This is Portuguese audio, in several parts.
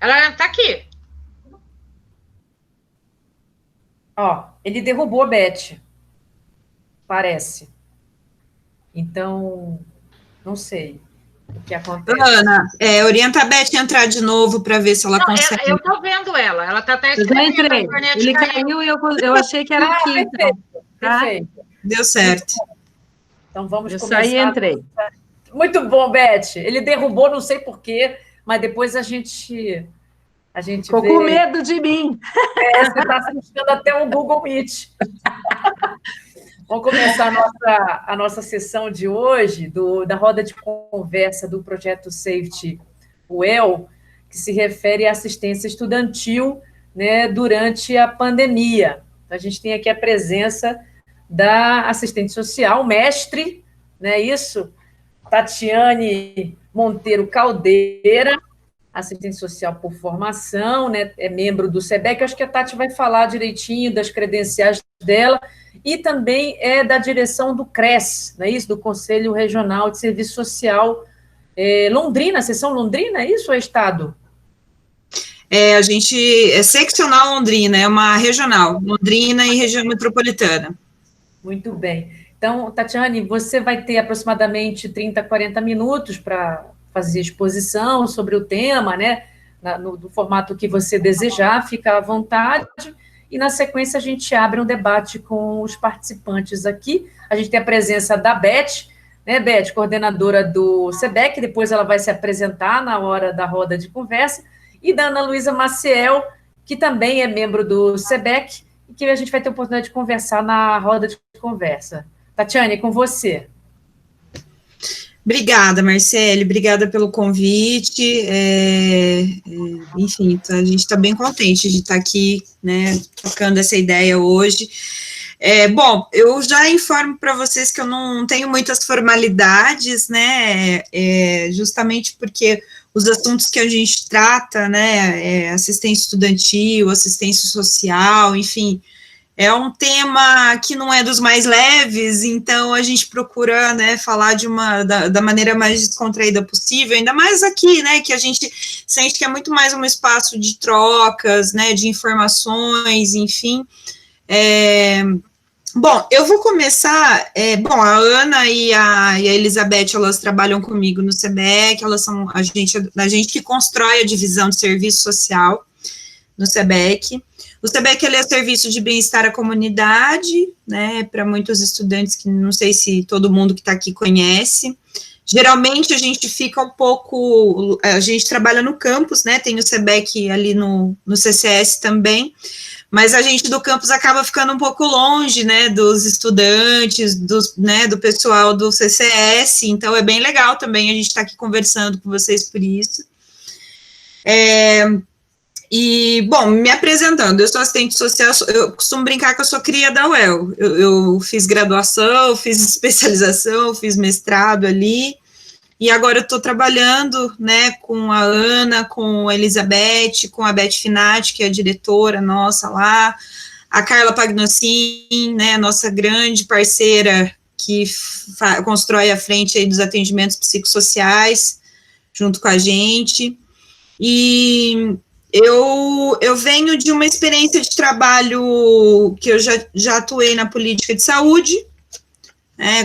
Ela tá aqui. Ó, ele derrubou a Beth, parece. Então, não sei o que acontece. Ana, orienta a Beth a entrar de novo para ver se ela Não, consegue. eu tô vendo ela. Ela tá até Eu já escrevendo. A entrei. internet Ele caiu. caiu e eu achei que era aqui, então. Perfeito, Tá? perfeito. Deu certo. Então vamos Eu saí e começar. entrei. Muito bom, Beth. Ele derrubou, não sei por quê, mas depois a gente Ficou com vê. medo de mim. Você está assustando até o Google Meet. Vamos começar a nossa sessão de hoje, da roda de conversa do projeto Safety Well, que se refere à assistência estudantil, né, durante a pandemia. A gente tem aqui a presença da assistente social, mestre, né, isso? Tatiane Monteiro Caldeira, assistente social por formação, né, é membro do SEBEC. Acho que a Tati vai falar direitinho das credenciais dela, e também é da direção do CRES, não é isso? Do Conselho Regional de Serviço Social Londrina, seção Londrina, é isso ou é estado? A gente é seccional Londrina, é uma regional, Londrina e região metropolitana. Muito bem. Então, Tatiane, você vai ter aproximadamente 30, 40 minutos para fazer exposição sobre o tema, né? No formato que você desejar, fica à vontade. E, na sequência, a gente abre um debate com os participantes aqui. A gente tem a presença da Beth, né, Beth, coordenadora do SEBEC, depois ela vai se apresentar na hora da roda de conversa, e da Ana Luísa Maciel, que também é membro do SEBEC, e que a gente vai ter a oportunidade de conversar na roda de conversa. Tatiane, é com você. Obrigada, Marcele, obrigada pelo convite. Enfim, a gente está bem contente de estar aqui, né, tocando essa ideia hoje. Bom, eu já informo para vocês que eu não tenho muitas formalidades, né, justamente porque os assuntos que a gente trata, né, assistência estudantil, assistência social, enfim, é um tema que não é dos mais leves, então a gente procura, né, falar da maneira mais descontraída possível, ainda mais aqui, né, que a gente sente que é muito mais um espaço de trocas, né, de informações, enfim. Bom, eu vou começar, a Ana e a Elizabeth, elas trabalham comigo no SEBEC, elas são a gente que constrói a divisão de serviço social no SEBEC. O SEBEC, ele é serviço de bem-estar à comunidade, né, para muitos estudantes que não sei se todo mundo que está aqui conhece. Geralmente a gente fica a gente trabalha no campus, né, tem o SEBEC ali no CCS também, mas a gente do campus acaba ficando um pouco longe, né, dos estudantes, do pessoal do CCS, então é bem legal também a gente estar aqui conversando com vocês por isso. E, bom, me apresentando, eu sou assistente social, eu costumo brincar que eu sou cria da UEL, eu fiz graduação, fiz especialização, fiz mestrado ali, e agora eu estou trabalhando, né, com a Ana, com a Elizabeth, com a Beth Finati, que é a diretora nossa lá, a Carla Pagnocin, né, nossa grande parceira, que constrói a frente aí dos atendimentos psicossociais, junto com a gente, e eu venho de uma experiência de trabalho que eu já atuei na política de saúde,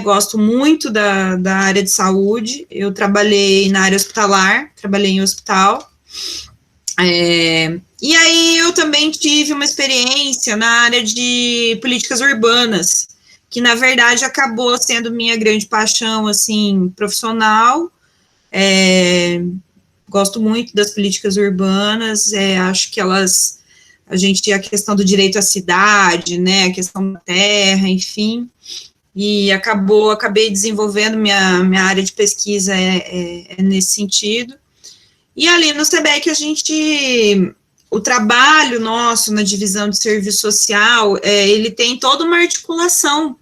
gosto muito da área de saúde, eu trabalhei na área hospitalar, trabalhei em hospital, e aí eu também tive uma experiência na área de políticas urbanas, que na verdade acabou sendo minha grande paixão, assim, profissional, gosto muito das políticas urbanas, acho que a questão do direito à cidade, né, a questão da terra, enfim, e acabei desenvolvendo minha área de pesquisa nesse sentido. E ali no SEBEC o trabalho nosso na divisão de serviço social, ele tem toda uma articulação,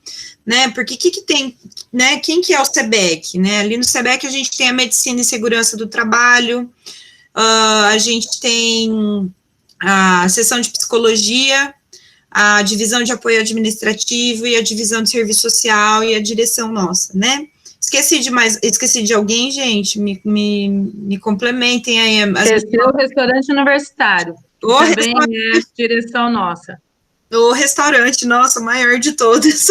né, porque que tem, né, quem que é o SEBEC, né, ali no SEBEC a gente tem a medicina e segurança do trabalho, a gente tem a seção de psicologia, a divisão de apoio administrativo e a divisão de serviço social e a direção nossa, né, Esqueci de alguém, gente? Me complementem aí. Esqueceu o restaurante universitário. Também é direção nossa. O restaurante, nossa, o maior de todos.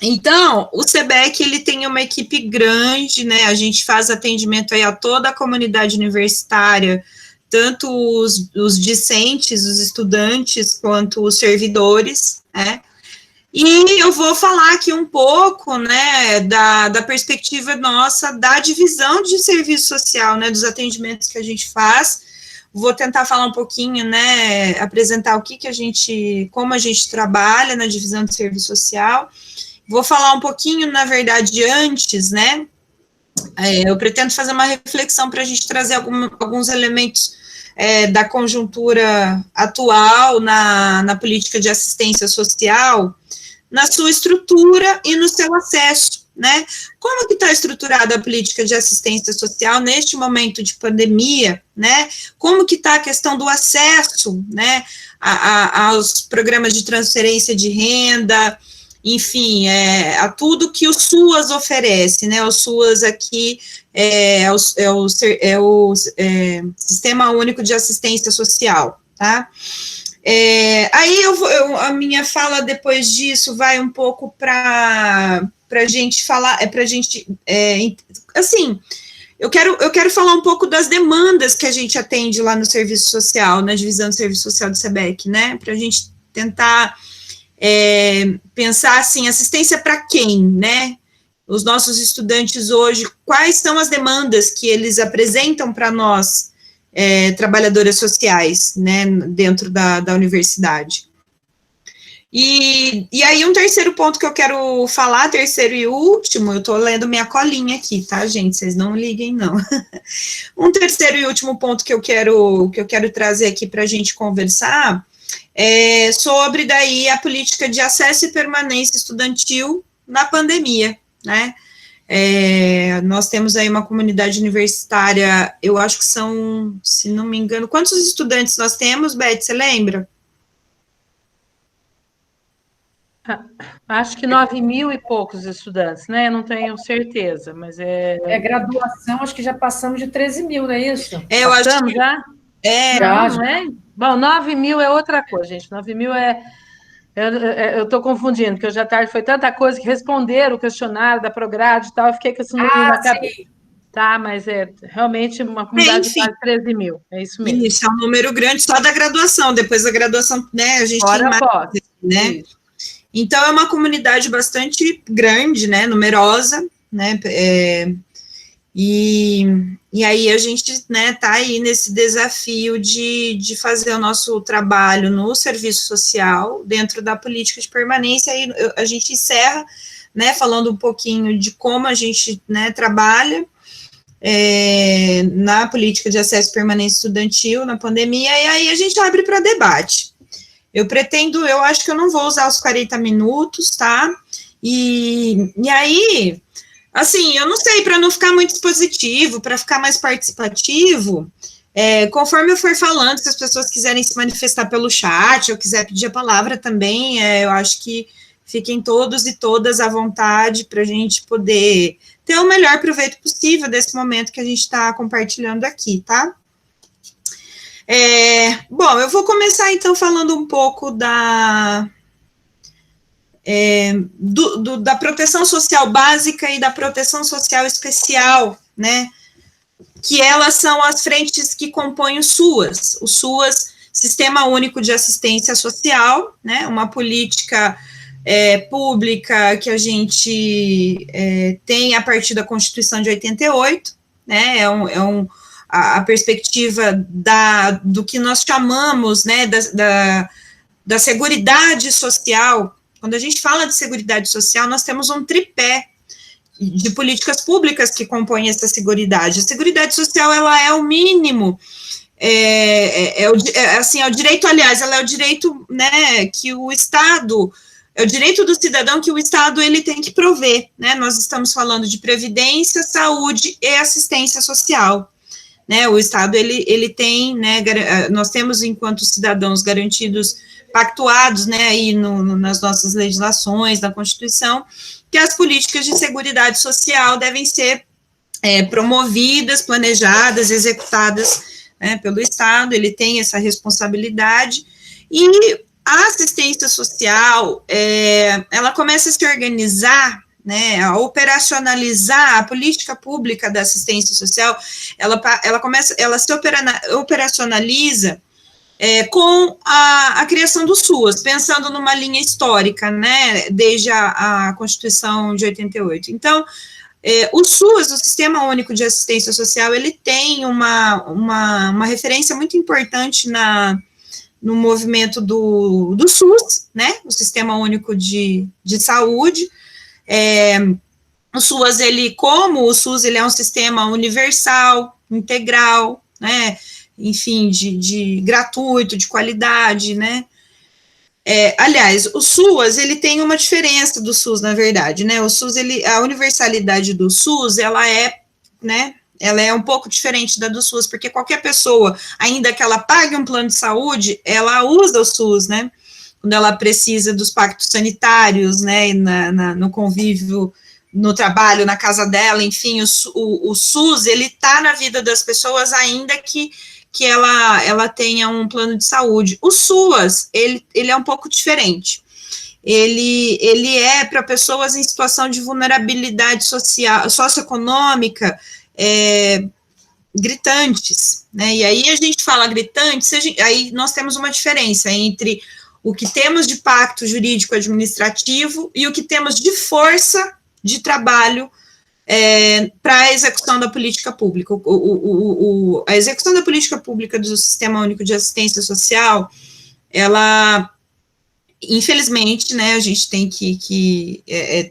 Então, o SEBEC, ele tem uma equipe grande, né, a gente faz atendimento aí a toda a comunidade universitária, tanto os discentes, os estudantes, quanto os servidores, né, e eu vou falar aqui um pouco, né, da perspectiva nossa, da divisão de serviço social, né, dos atendimentos que a gente faz. Vou tentar falar um pouquinho, né, apresentar como a gente trabalha na divisão de serviço social. Vou falar um pouquinho, na verdade, antes, né, eu pretendo fazer uma reflexão para a gente trazer alguns elementos da conjuntura atual na política de assistência social, na sua estrutura e no seu acesso, né? Como que está estruturada a política de assistência social neste momento de pandemia, né? Como que está a questão do acesso, né, aos programas de transferência de renda, enfim, a tudo que o SUAS oferece, né? O SUAS aqui é o Sistema Único de Assistência Social, tá? Aí a minha fala depois disso vai um pouco para a gente falar, assim, eu quero falar um pouco das demandas que a gente atende lá no serviço social, na divisão de serviço social do SEBEC, né, para a gente tentar pensar, assim, assistência para quem, né, os nossos estudantes hoje, quais são as demandas que eles apresentam para nós, trabalhadoras sociais, né, dentro da universidade. E aí, um terceiro ponto que eu quero falar, terceiro e último, eu estou lendo minha colinha aqui, tá, gente? Vocês não liguem, não. Um terceiro e último ponto que eu quero trazer aqui para a gente conversar é sobre daí a política de acesso e permanência estudantil na pandemia, né? Nós temos aí uma comunidade universitária, eu acho que são, se não me engano, quantos estudantes nós temos, Beth, você lembra? Acho que 9.000 e poucos estudantes, né? Não tenho certeza, mas graduação, acho que já passamos de 13.000, não é isso? Eu acho que já? Já. Não, é? Bom, 9.000 é outra coisa, gente. 9.000 eu estou confundindo, porque hoje à tarde foi tanta coisa que responderam o questionário da Prograde e tal, eu fiquei com esse número na cabeça. Tá, mas realmente uma comunidade de quase 13.000, é isso mesmo. Isso, é um número grande só da graduação, depois da graduação, né, a gente tem mais, né? Isso. Então, é uma comunidade bastante grande, né, numerosa, né, e aí a gente, né, tá aí nesse desafio de fazer o nosso trabalho no serviço social, dentro da política de permanência, aí a gente encerra, né, falando um pouquinho de como a gente, né, trabalha na política de acesso e permanência estudantil na pandemia, e aí a gente abre para debate. Eu acho que eu não vou usar os 40 minutos, tá? E aí, assim, eu não sei, para não ficar muito expositivo, para ficar mais participativo, conforme eu for falando, se as pessoas quiserem se manifestar pelo chat, ou quiser pedir a palavra também, eu acho que fiquem todos e todas à vontade para a gente poder ter o melhor proveito possível desse momento que a gente está compartilhando aqui, tá? Bom, eu vou começar, então, falando um pouco da proteção social básica e da proteção social especial, né, que elas são as frentes que compõem o SUAS, Sistema Único de Assistência Social, né, uma política pública que a gente tem a partir da Constituição de 88, né, a perspectiva do que nós chamamos, né, da seguridade social. Quando a gente fala de seguridade social, nós temos um tripé de políticas públicas que compõem essa seguridade. A seguridade social, ela é o mínimo, assim, é o direito, aliás, ela é o direito, né, que o Estado, é o direito do cidadão que o Estado, ele tem que prover, né, nós estamos falando de previdência, saúde e assistência social, né, o Estado, ele tem, né, nós temos, enquanto cidadãos garantidos, pactuados, né, aí nas nossas legislações, na Constituição, que as políticas de seguridade social devem ser promovidas, planejadas, executadas, né, pelo Estado, ele tem essa responsabilidade, e a assistência social, ela começa a se organizar, né, a operacionalizar a política pública da assistência social, ela se operacionaliza com a criação do SUAS, pensando numa linha histórica, né, desde a Constituição de 88. Então, o SUAS, o Sistema Único de Assistência Social, ele tem uma referência muito importante no movimento do SUS, né, o Sistema Único de Saúde. O SUAS, como o SUS, ele é um sistema universal, integral, né, enfim, de gratuito, de qualidade, né. Aliás, o SUAS, ele tem uma diferença do SUS, na verdade, né, o SUS, a universalidade do SUS, ela é um pouco diferente da do SUS, porque qualquer pessoa, ainda que ela pague um plano de saúde, ela usa o SUS, né, quando ela precisa dos pactos sanitários, né, no convívio, no trabalho, na casa dela, enfim, o SUS, ele está na vida das pessoas, ainda que ela tenha um plano de saúde. O SUAS, ele é um pouco diferente. Ele é para pessoas em situação de vulnerabilidade social, socioeconômica, gritantes, né, e aí a gente fala gritantes, aí nós temos uma diferença entre o que temos de pacto jurídico-administrativo e o que temos de força de trabalho para a execução da política pública. A execução da política pública do Sistema Único de Assistência Social, ela, infelizmente, né, a gente tem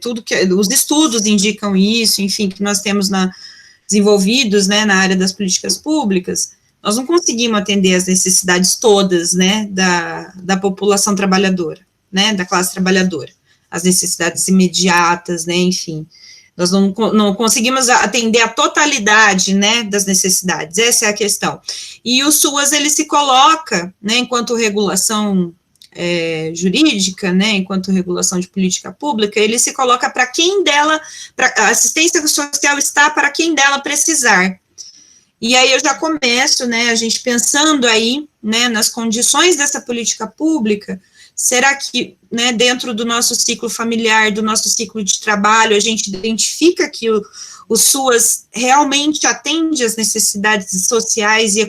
tudo que os estudos indicam isso, enfim, que nós temos desenvolvidos, né, na área das políticas públicas, nós não conseguimos atender as necessidades todas, né, da população trabalhadora, né, da classe trabalhadora, as necessidades imediatas, né, enfim, nós não conseguimos atender a totalidade, né, das necessidades, essa é a questão. E o SUAS, ele se coloca, né, enquanto regulação jurídica, né, enquanto regulação de política pública, ele se coloca para quem dela, a assistência social está para quem dela precisar. E aí eu já começo, né, a gente pensando aí, né, nas condições dessa política pública, será que, né, dentro do nosso ciclo familiar, do nosso ciclo de trabalho, a gente identifica que o SUAS realmente atende às necessidades sociais e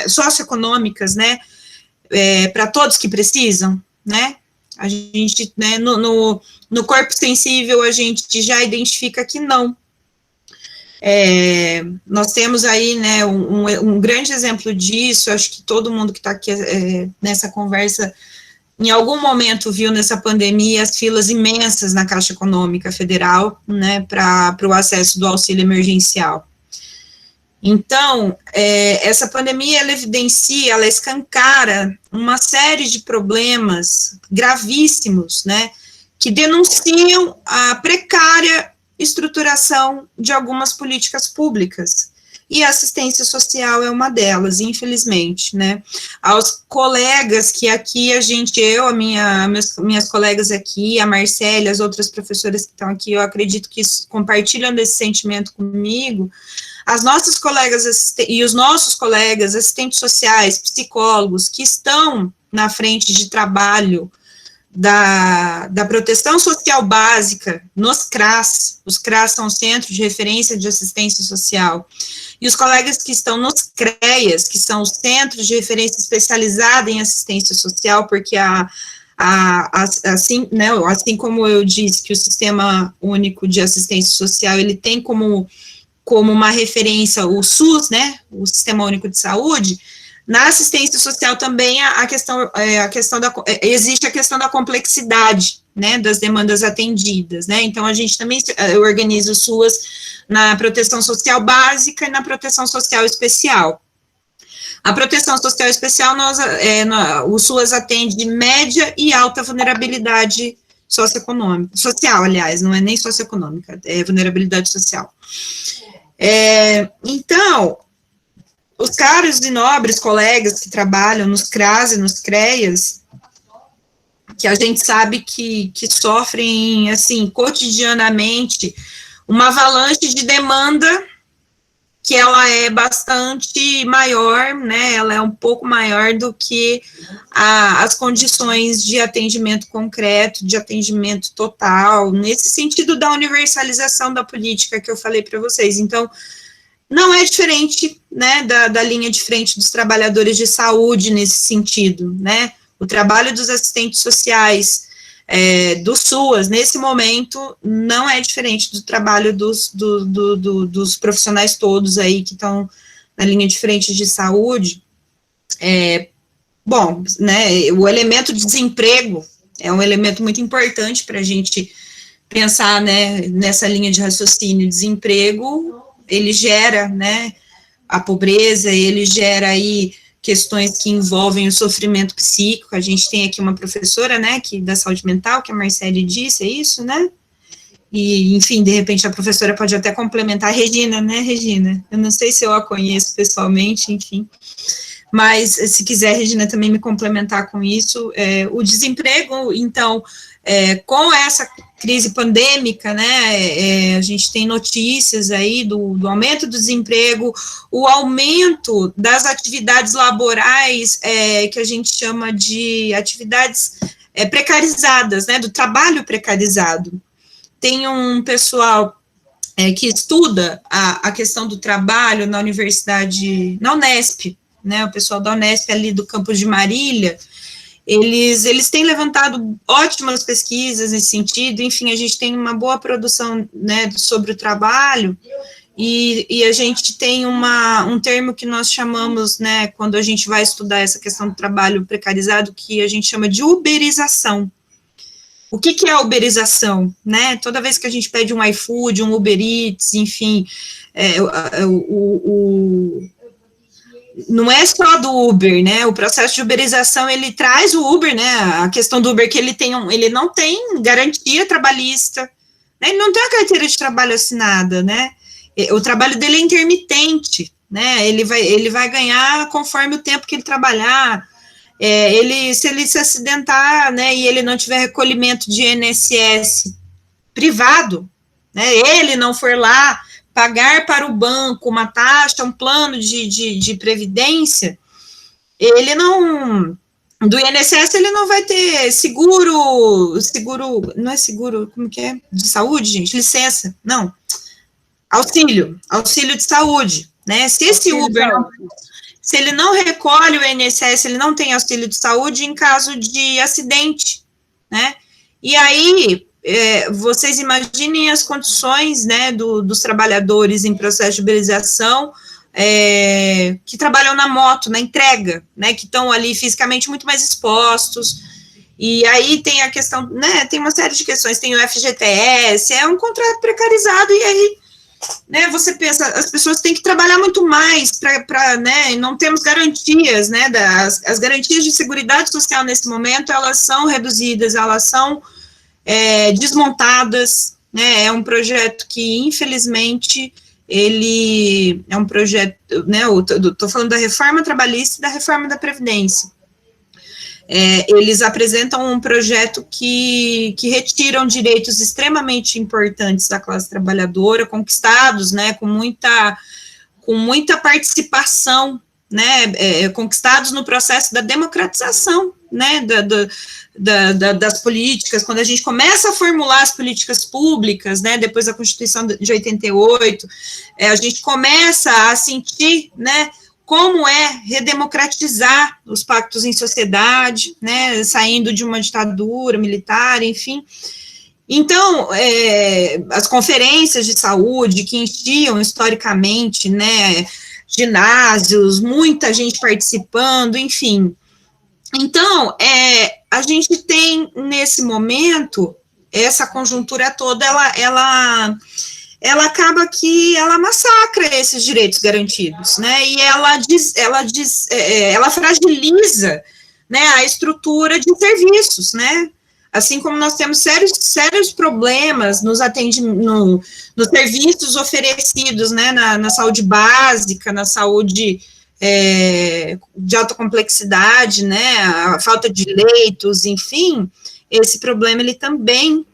socioeconômicas, né, para todos que precisam, né? A gente, né, no corpo sensível, a gente já identifica que não. Nós temos aí, né, um grande exemplo disso, acho que todo mundo que está aqui nessa conversa, em algum momento viu nessa pandemia as filas imensas na Caixa Econômica Federal, né, para o acesso do auxílio emergencial. Então, essa pandemia, ela evidencia, ela escancara uma série de problemas gravíssimos, né, que denunciam a precária estruturação de algumas políticas públicas, e a assistência social é uma delas, infelizmente, né. Aos colegas que aqui minhas colegas aqui, a Marcélia, as outras professoras que estão aqui, eu acredito que compartilham desse sentimento comigo, as nossas colegas e os nossos colegas, assistentes sociais, psicólogos, que estão na frente de trabalho da proteção social básica nos CRAS, os CRAS são o Centro de Referência de Assistência Social, e os colegas que estão nos CREAS, que são os Centros de Referência Especializada em Assistência Social, porque assim, né, assim como eu disse que o Sistema Único de Assistência Social, ele tem como uma referência o SUS, né, o Sistema Único de Saúde, na assistência social também existe a questão da complexidade, né, das demandas atendidas, né, então a gente também organiza o SUAS na proteção social básica e na proteção social especial. A proteção social especial, o SUAS atende média e alta vulnerabilidade social, aliás, não é nem socioeconômica, é vulnerabilidade social. Então, os caros e nobres colegas que trabalham nos CRAS e nos CREAS, que a gente sabe que sofrem, assim, cotidianamente, uma avalanche de demanda, que ela é bastante maior, né, ela é um pouco maior do que as condições de atendimento concreto, de atendimento total, nesse sentido da universalização da política que eu falei para vocês. Então, não é diferente, né, da linha de frente dos trabalhadores de saúde nesse sentido, né, o trabalho dos assistentes sociais, do SUAS, nesse momento, não é diferente do trabalho dos profissionais todos aí que estão na linha de frente de saúde. Bom, né, o elemento de desemprego é um elemento muito importante para a gente pensar, né, nessa linha de raciocínio. Desemprego, ele gera, né, a pobreza, ele gera aí questões que envolvem o sofrimento psíquico. A gente tem aqui uma professora, né, da saúde mental, que a Marcele disse, é isso, né? E, enfim, de repente a professora pode até complementar, Regina, né, Regina? Eu não sei se eu a conheço pessoalmente, enfim. Mas, se quiser, Regina, também me complementar com isso, o desemprego, então, com essa crise pandêmica, né, a gente tem notícias aí do aumento do desemprego, o aumento das atividades laborais, que a gente chama de atividades precarizadas, né, do trabalho precarizado. Tem um pessoal que estuda a questão do trabalho na universidade, na Unesp, né, o pessoal da Unesp ali do campus de Marília, eles têm levantado ótimas pesquisas nesse sentido. Enfim, a gente tem uma boa produção, né, sobre o trabalho, e a gente tem um termo que nós chamamos, né, quando a gente vai estudar essa questão do trabalho precarizado, que a gente chama de uberização. O que é a uberização, né? Toda vez que a gente pede um iFood, um Uber Eats, enfim, não é só do Uber, né, o processo de uberização, ele traz o Uber, né, a questão do Uber, que ele não tem garantia trabalhista, né, ele não tem a carteira de trabalho assinada, né, o trabalho dele é intermitente, né, ele vai ganhar conforme o tempo que ele trabalhar, se ele se acidentar, né, e ele não tiver recolhimento de INSS privado, né, ele não for lá pagar para o banco uma taxa, um plano de previdência, ele não, do INSS ele não vai ter seguro, não é seguro, como que é? De saúde, gente, licença, não, auxílio de saúde, né, se esse Uber, se ele não recolhe o INSS, ele não tem auxílio de saúde em caso de acidente, né, e aí, vocês imaginem as condições, né, dos trabalhadores em processo de uberização, que trabalham na moto, na entrega, né, que estão ali fisicamente muito mais expostos, e aí tem a questão, né, tem uma série de questões, tem o FGTS, é um contrato precarizado, e aí, né, você pensa, as pessoas têm que trabalhar muito mais para, né, não temos garantias, né, as garantias de seguridade social nesse momento, elas são reduzidas, elas são desmontadas, né, é um projeto que, infelizmente, ele é um projeto, né, estou falando da reforma trabalhista e da reforma da Previdência. Eles apresentam um projeto que retiram direitos extremamente importantes da classe trabalhadora, conquistados, né, com muita participação, né, conquistados no processo da democratização, né, das políticas, quando a gente começa a formular as políticas públicas, né, depois da Constituição de 88, a gente começa a sentir, né, como é redemocratizar os pactos em sociedade, né, saindo de uma ditadura militar, enfim. Então, as conferências de saúde que enchiam historicamente, né, ginásios, muita gente participando, enfim. Então, a gente tem, nesse momento, essa conjuntura toda, ela acaba que ela massacra esses direitos garantidos, né, e ela fragiliza, né, a estrutura de serviços, né, assim como nós temos sérios problemas nos serviços oferecidos, né, na saúde básica, na saúde de alta complexidade, né, a falta de leitos, enfim, esse problema ele também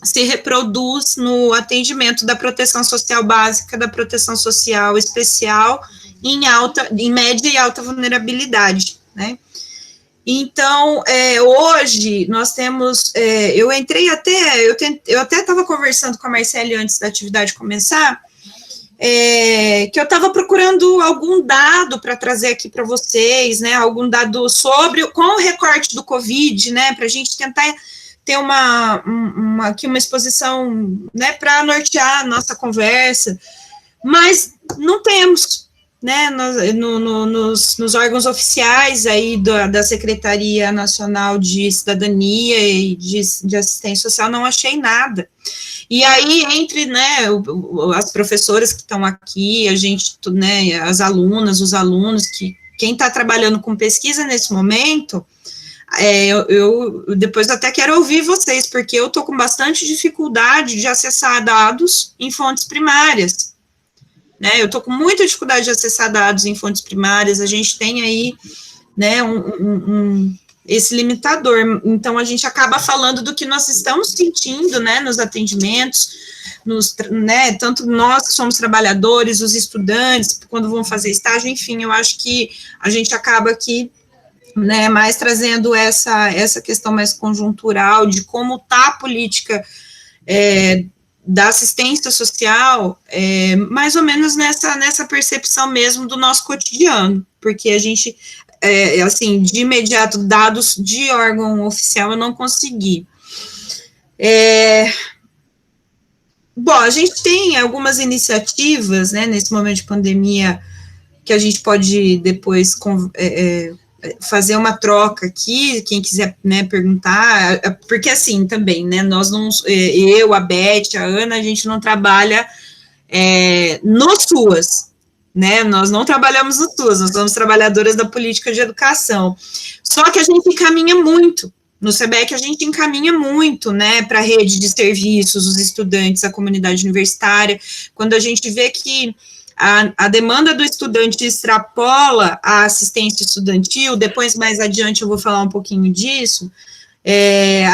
se reproduz no atendimento da proteção social básica, da proteção social especial, em média e alta vulnerabilidade, né. Então, hoje, nós temos, eu até estava conversando com a Marcele antes da atividade começar, que eu estava procurando algum dado para trazer aqui para vocês, né, algum dado com o recorte do Covid, né, para a gente tentar ter aqui uma exposição, né, para nortear a nossa conversa, mas não temos, né, nos órgãos oficiais aí da Secretaria Nacional de Cidadania e de Assistência Social, não achei nada. E aí, entre, né, as professoras que estão aqui, a gente, né, as alunas, os alunos, quem está trabalhando com pesquisa nesse momento, eu depois até quero ouvir vocês, porque eu estou com bastante dificuldade de acessar dados em fontes primárias, né, eu estou com muita dificuldade de acessar dados em fontes primárias, a gente tem aí, né, esse limitador, então a gente acaba falando do que nós estamos sentindo, né, nos atendimentos, né, tanto nós que somos trabalhadores, os estudantes, quando vão fazer estágio, enfim, eu acho que a gente acaba aqui, né, mais trazendo essa questão mais conjuntural de como está a política da assistência social, mais ou menos nessa percepção mesmo do nosso cotidiano, porque a gente, assim, de imediato, dados de órgão oficial eu não consegui. Bom, a gente tem algumas iniciativas, né, nesse momento de pandemia, que a gente pode depois fazer uma troca aqui, quem quiser, né, perguntar, porque assim, também, né, nós não, eu, a Beth, a Ana, a gente não trabalha no SUAS, né, nós não trabalhamos no SUAS, nós somos trabalhadoras da política de educação, só que a gente encaminha muito, no SEBEC a gente encaminha muito, né, para a rede de serviços, os estudantes, a comunidade universitária, quando a gente vê que a demanda do estudante extrapola a assistência estudantil, depois mais adiante eu vou falar um pouquinho disso,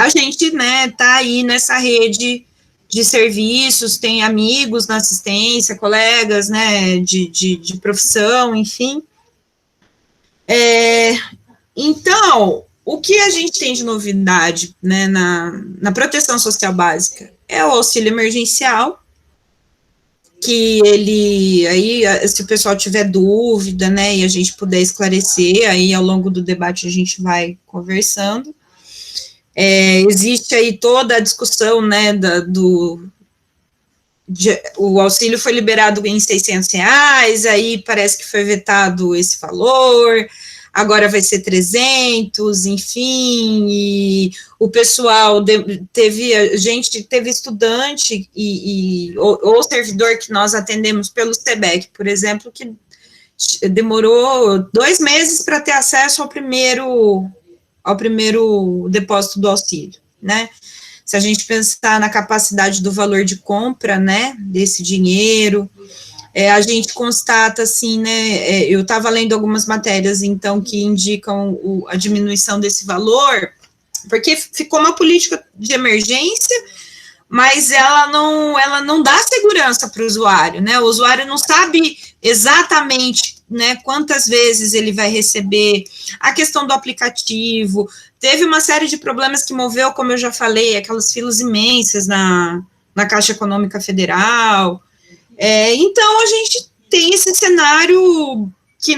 a gente, né, tá aí nessa rede de serviços, tem amigos na assistência, colegas, né, de profissão, enfim. Então, o que a gente tem de novidade, né, na proteção social básica é o auxílio emergencial, que ele, aí, se o pessoal tiver dúvida, né, e a gente puder esclarecer, aí ao longo do debate a gente vai conversando. Existe aí toda a discussão, né, o auxílio foi liberado em R$600, aí parece que foi vetado esse valor, agora vai ser 300, enfim, e o pessoal teve estudante ou servidor que nós atendemos pelo SEBEC, por exemplo, que demorou 2 meses para ter acesso ao primeiro depósito do auxílio, né? Se a gente pensar na capacidade do valor de compra, né, desse dinheiro, a gente constata, assim, né, eu estava lendo algumas matérias, então, que indicam a diminuição desse valor, porque ficou uma política de emergência, mas ela não dá segurança para o usuário, né, o usuário não sabe exatamente, né, quantas vezes ele vai receber, a questão do aplicativo, teve uma série de problemas que moveu, como eu já falei, aquelas filas imensas na Caixa Econômica Federal. Então, a gente tem esse cenário que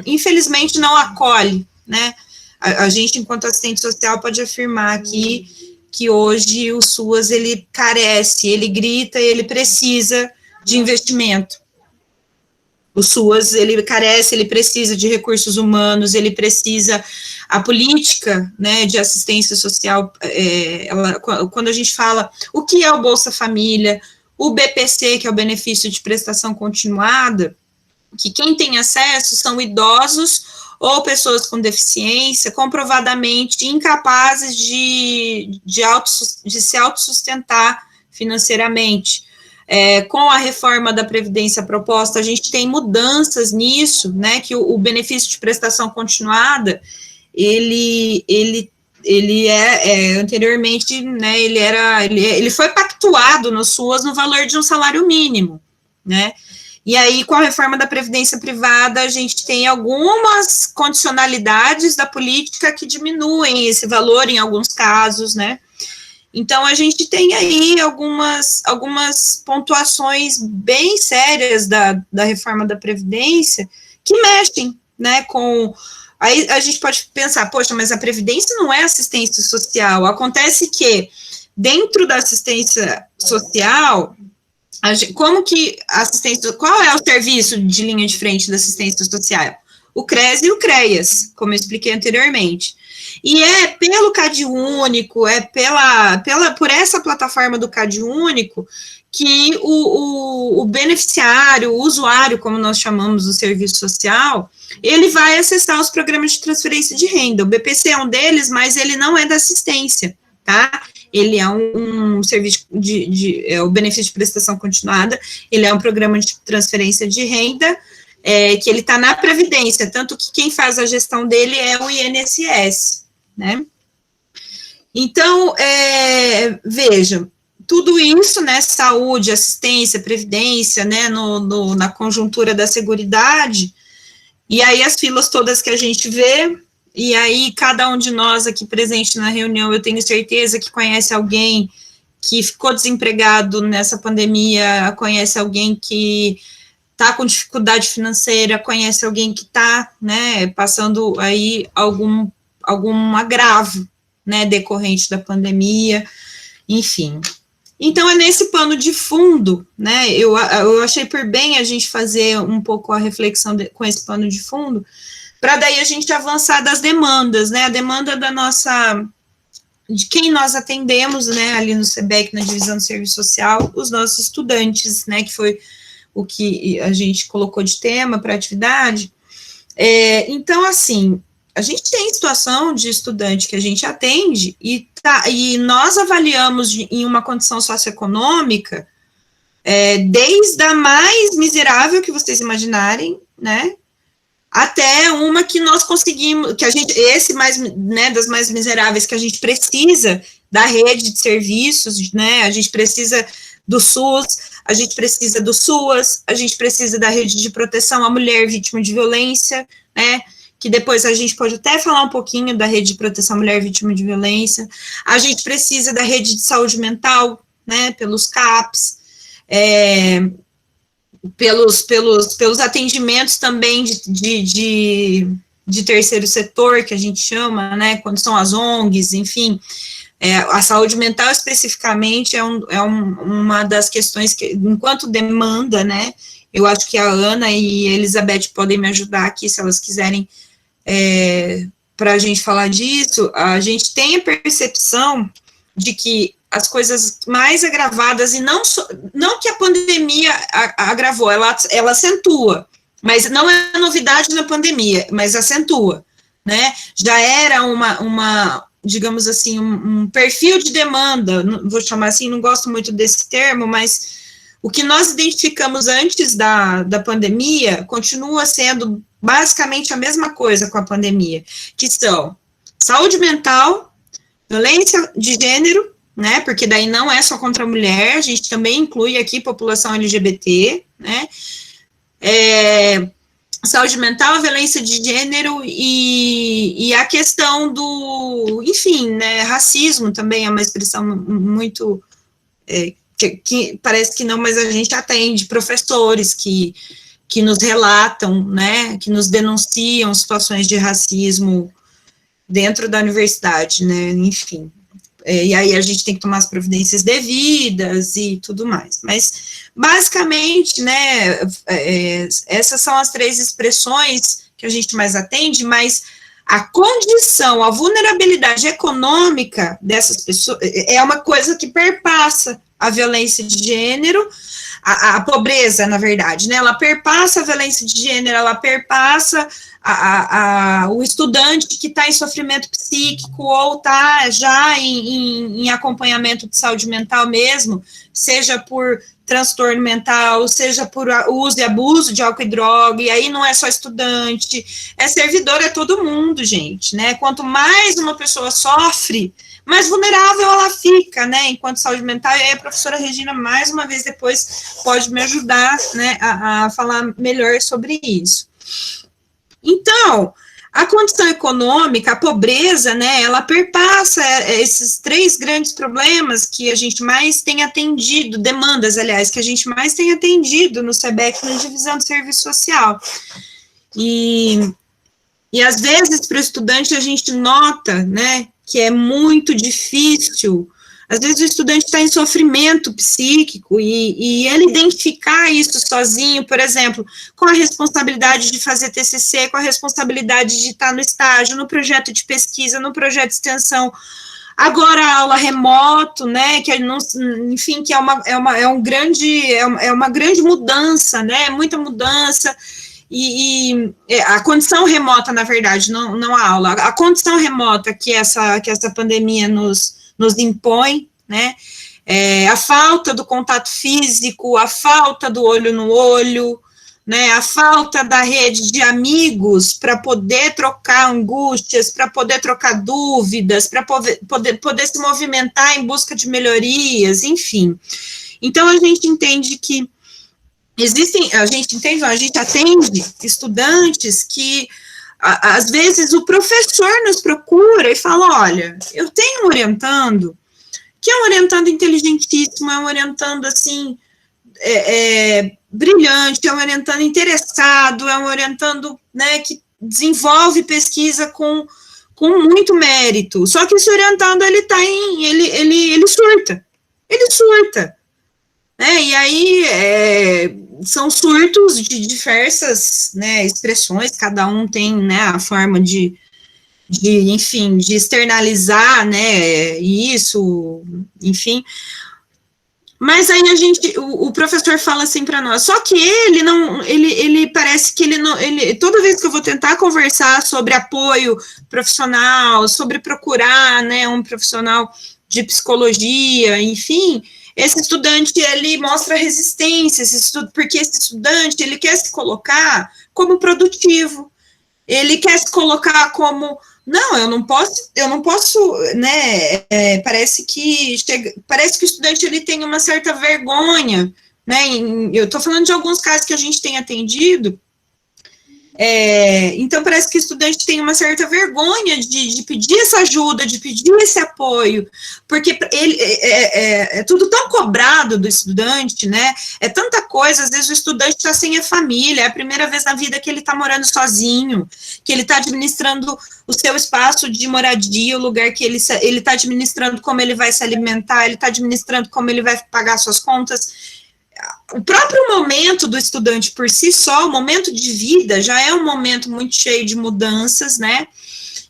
infelizmente, não acolhe, né? A gente, enquanto assistente social, pode afirmar aqui que hoje o SUAS, ele carece, ele grita, ele precisa de investimento. O SUAS, ele carece, ele precisa de recursos humanos, ele precisa, a política, né, de assistência social, quando a gente fala o que é o Bolsa Família, o BPC, que é o benefício de prestação continuada, que quem tem acesso são idosos ou pessoas com deficiência, comprovadamente incapazes de se autossustentar financeiramente. com a reforma da Previdência proposta, a gente tem mudanças nisso, né, que o benefício de prestação continuada, ele anteriormente, né, ele foi pactuado no SUAS no valor de um salário mínimo, né, e aí com a reforma da Previdência Privada, a gente tem algumas condicionalidades da política que diminuem esse valor em alguns casos, né. Então, a gente tem aí algumas pontuações bem sérias da reforma da Previdência que mexem, né, com... Aí a gente pode pensar, poxa, mas a Previdência não é assistência social. Acontece que, dentro da assistência social, qual é o serviço de linha de frente da assistência social? O CRES e o CREAS, como eu expliquei anteriormente. E é pelo CadÚnico, por essa plataforma do CadÚnico, que o beneficiário, o usuário, como nós chamamos do serviço social, ele vai acessar os programas de transferência de renda. O BPC é um deles, mas ele não é da assistência, tá? Ele é um serviço o benefício de prestação continuada, ele é um programa de transferência de renda, que ele está na Previdência, tanto que quem faz a gestão dele é o INSS, né? Então, veja, tudo isso, né, saúde, assistência, previdência, né, na conjuntura da seguridade, e aí as filas todas que a gente vê, e aí cada um de nós aqui presente na reunião, eu tenho certeza que conhece alguém que ficou desempregado nessa pandemia, conhece alguém que está com dificuldade financeira, conhece alguém que está, né, passando aí algum agravo, né, decorrente da pandemia, enfim. Então, é nesse pano de fundo, né, eu achei por bem a gente fazer um pouco a reflexão com esse pano de fundo, para daí a gente avançar das demandas, né, a demanda de quem nós atendemos, né, ali no SEBEC, na divisão do serviço social, os nossos estudantes, né, que foi o que a gente colocou de tema para a atividade. Então, assim, a gente tem situação de estudante que a gente atende e nós avaliamos em uma condição socioeconômica, desde a mais miserável que vocês imaginarem, né, até uma que nós conseguimos, né, das mais miseráveis, que a gente precisa da rede de serviços, né, a gente precisa do SUS, a gente precisa do SUAS, a gente precisa da rede de proteção à mulher vítima de violência, né, que depois a gente pode até falar um pouquinho da rede de proteção à mulher vítima de violência, a gente precisa da rede de saúde mental, né, pelos CAPs, pelos atendimentos também de terceiro setor, que a gente chama, né, quando são as ONGs, enfim, a saúde mental especificamente é uma das questões que, enquanto demanda, né, eu acho que a Ana e a Elizabeth podem me ajudar aqui, se elas quiserem, para a gente falar disso, a gente tem a percepção de que as coisas mais agravadas, e não que a pandemia agravou, ela acentua, mas não é novidade na pandemia, mas acentua, né, já era digamos assim, um perfil de demanda, vou chamar assim, não gosto muito desse termo, mas o que nós identificamos antes da pandemia continua sendo basicamente a mesma coisa com a pandemia, que são saúde mental, violência de gênero, né, porque daí não é só contra a mulher, a gente também inclui aqui população LGBT, né, saúde mental, violência de gênero e a questão do, enfim, né, racismo também é uma expressão muito, que parece que não, mas a gente atende professores que nos relatam, né, que nos denunciam situações de racismo dentro da universidade, né, enfim. E aí a gente tem que tomar as providências devidas e tudo mais. Mas, basicamente, né, essas são as três expressões que a gente mais atende, mas a condição, a vulnerabilidade econômica dessas pessoas é uma coisa que perpassa a violência de gênero, a pobreza, na verdade, né, ela perpassa a violência de gênero, ela perpassa o estudante que está em sofrimento psíquico ou está já em acompanhamento de saúde mental mesmo, seja por transtorno mental, seja por uso e abuso de álcool e droga, e aí não é só estudante, é servidor, é todo mundo, gente, né? Quanto mais uma pessoa sofre, mais vulnerável ela fica, né, enquanto saúde mental, e aí a professora Regina, mais uma vez depois, pode me ajudar, né, a falar melhor sobre isso. Então, a condição econômica, a pobreza, né, ela perpassa esses 3 grandes problemas que a gente mais tem atendido, demandas, aliás, que a gente mais tem atendido no SEBEC, na divisão de serviço social. E às vezes, para o estudante, a gente nota, né, que é muito difícil. Às vezes o estudante está em sofrimento psíquico e ele identificar isso sozinho, por exemplo, com a responsabilidade de fazer TCC, com a responsabilidade de estar no estágio, no projeto de pesquisa, no projeto de extensão, agora a aula remoto, né, que não, enfim, que é uma grande mudança, né, muita mudança, e a condição remota, na verdade, não a aula, a condição remota que essa pandemia nos impõe, né, a falta do contato físico, a falta do olho no olho, né, a falta da rede de amigos para poder trocar angústias, para poder trocar dúvidas, para poder se movimentar em busca de melhorias, enfim. Então, a gente entende que a gente atende estudantes que, às vezes, o professor nos procura e fala, olha, eu tenho um orientando, que é um orientando inteligentíssimo, é um orientando, assim, brilhante, é um orientando interessado, é um orientando, né, que desenvolve pesquisa com muito mérito, só que esse orientando, ele surta, né, e aí, são surtos de diversas, né, expressões, cada um tem, né, a forma de externalizar, né, isso, enfim, mas aí o professor fala assim para nós, só que ele parece que toda vez que eu vou tentar conversar sobre apoio profissional, sobre procurar, né, um profissional de psicologia, enfim, esse estudante, ele mostra resistência, porque esse estudante, ele quer se colocar como produtivo, ele quer se colocar como, não, eu não posso, né, parece que o estudante, ele tem uma certa vergonha, né, eu estou falando de alguns casos que a gente tem atendido, então parece que o estudante tem uma certa vergonha de pedir essa ajuda, de pedir esse apoio, porque ele é tudo tão cobrado do estudante, né, é tanta coisa, às vezes o estudante está sem a família, é a primeira vez na vida que ele está morando sozinho, que ele está administrando o seu espaço de moradia, o lugar que ele está administrando como ele vai se alimentar, ele está administrando como ele vai pagar suas contas. O próprio momento do estudante por si só, o momento de vida, já é um momento muito cheio de mudanças, né,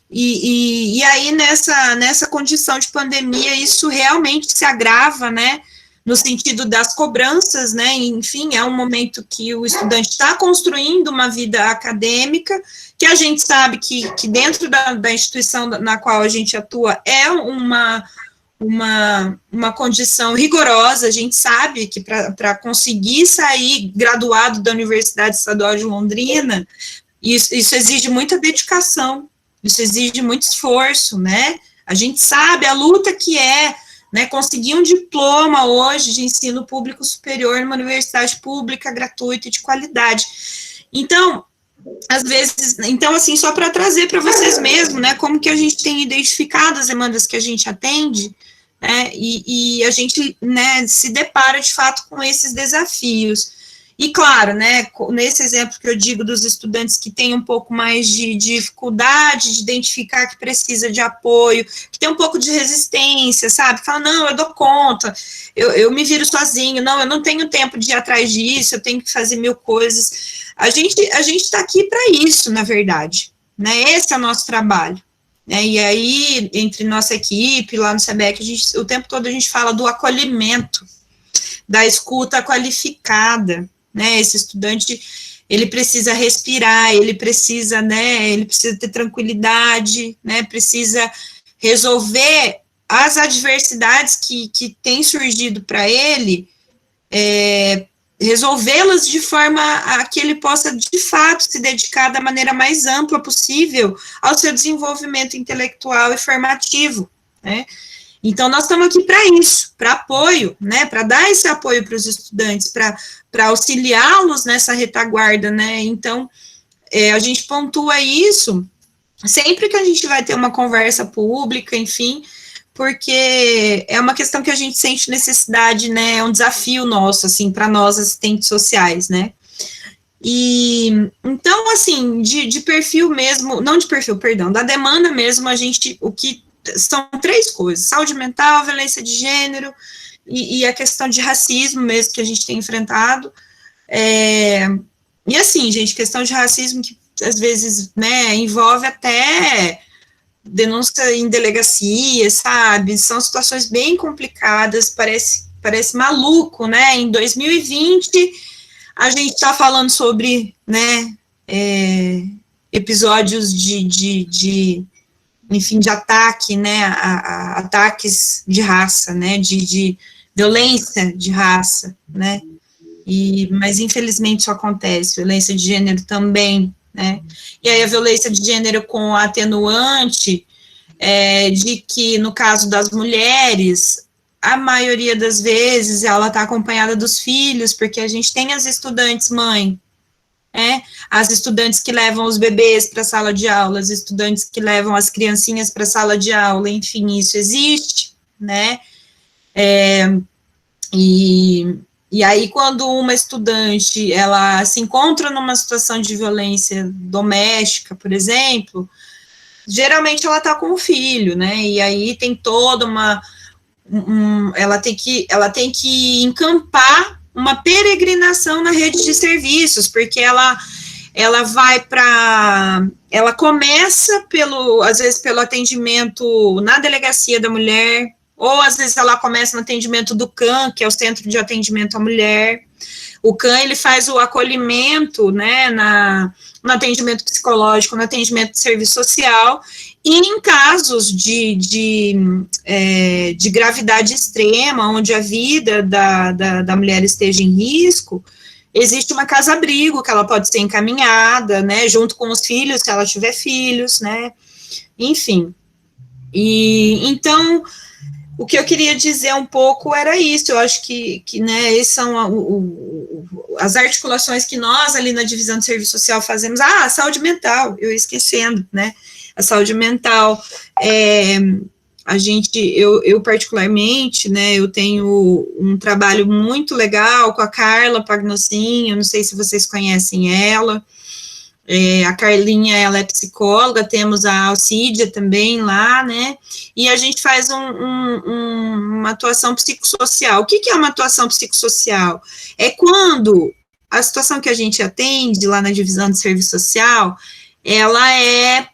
e aí nessa condição de pandemia, isso realmente se agrava, né, no sentido das cobranças, né, enfim, é um momento que o estudante está construindo uma vida acadêmica, que a gente sabe que dentro da instituição na qual a gente atua é uma condição rigorosa, a gente sabe que para conseguir sair graduado da Universidade Estadual de Londrina, isso exige muita dedicação, isso exige muito esforço, né, a gente sabe a luta que né, conseguir um diploma hoje de ensino público superior numa universidade pública, gratuita e de qualidade. Então, às vezes, assim, só para trazer para vocês mesmos, né, como que a gente tem identificado as demandas que a gente atende, né, e a gente, né, se depara, de fato, com esses desafios. E, claro, né, nesse exemplo que eu digo dos estudantes que têm um pouco mais de dificuldade de identificar que precisa de apoio, que tem um pouco de resistência, sabe? Fala, não, eu dou conta, eu me viro sozinho, não, eu não tenho tempo de ir atrás disso, eu tenho que fazer 1000 coisas. A gente está aqui para isso, na verdade, né? Esse é o nosso trabalho. E aí, entre nossa equipe, lá no SEBEC, o tempo todo a gente fala do acolhimento, da escuta qualificada, né, esse estudante, ele precisa respirar, ele precisa ter tranquilidade, né, precisa resolver as adversidades que têm surgido para ele, resolvê-las de forma a que ele possa, de fato, se dedicar da maneira mais ampla possível ao seu desenvolvimento intelectual e formativo, né? Então, nós estamos aqui para isso, para apoio, né, para dar esse apoio para os estudantes, para auxiliá-los nessa retaguarda, né? Então, a gente pontua isso sempre que a gente vai ter uma conversa pública, enfim, porque é uma questão que a gente sente necessidade, né, é um desafio nosso, assim, para nós, assistentes sociais, né? E, então, assim, de perfil mesmo, não de perfil, perdão, da demanda mesmo, são 3 coisas: saúde mental, violência de gênero e a questão de racismo mesmo que a gente tem enfrentado. E assim, gente, questão de racismo que às vezes, né, envolve até denúncia em delegacia, sabe? São situações bem complicadas, parece maluco, né? Em 2020, a gente está falando sobre, né, episódios enfim, de ataque, né, ataques de raça, né, de violência de raça, né, mas infelizmente isso acontece, violência de gênero também, né, e aí a violência de gênero com a atenuante de que, no caso das mulheres, a maioria das vezes ela está acompanhada dos filhos, porque a gente tem as estudantes mãe, as estudantes que levam os bebês para a sala de aula, as estudantes que levam as criancinhas para a sala de aula, enfim, isso existe, né, e aí quando uma estudante, ela se encontra numa situação de violência doméstica, por exemplo, geralmente ela está com o filho, né, e aí tem toda ela tem que encampar uma peregrinação na rede de serviços, porque ela começa às vezes pelo atendimento na delegacia da mulher, ou às vezes ela começa no atendimento do CAM, que é o Centro de Atendimento à Mulher. O CAM, ele faz o acolhimento, né, no atendimento psicológico, no atendimento de serviço social, e em casos de gravidade extrema, onde a vida da mulher esteja em risco, existe uma casa-abrigo que ela pode ser encaminhada, né, junto com os filhos, se ela tiver filhos, né, enfim. E então, o que eu queria dizer um pouco era isso. Eu acho que né, essas são as articulações que nós ali na divisão de serviço social fazemos. A saúde mental, eu ia esquecendo, né, a saúde mental, eu particularmente, né, eu tenho um trabalho muito legal com a Carla Pagnocinho, não sei se vocês conhecem ela, a Carlinha, ela é psicóloga, temos a Alcídia também lá, né, e a gente faz uma atuação psicossocial. O que é uma atuação psicossocial? É quando a situação que a gente atende lá na divisão de serviço social, ela é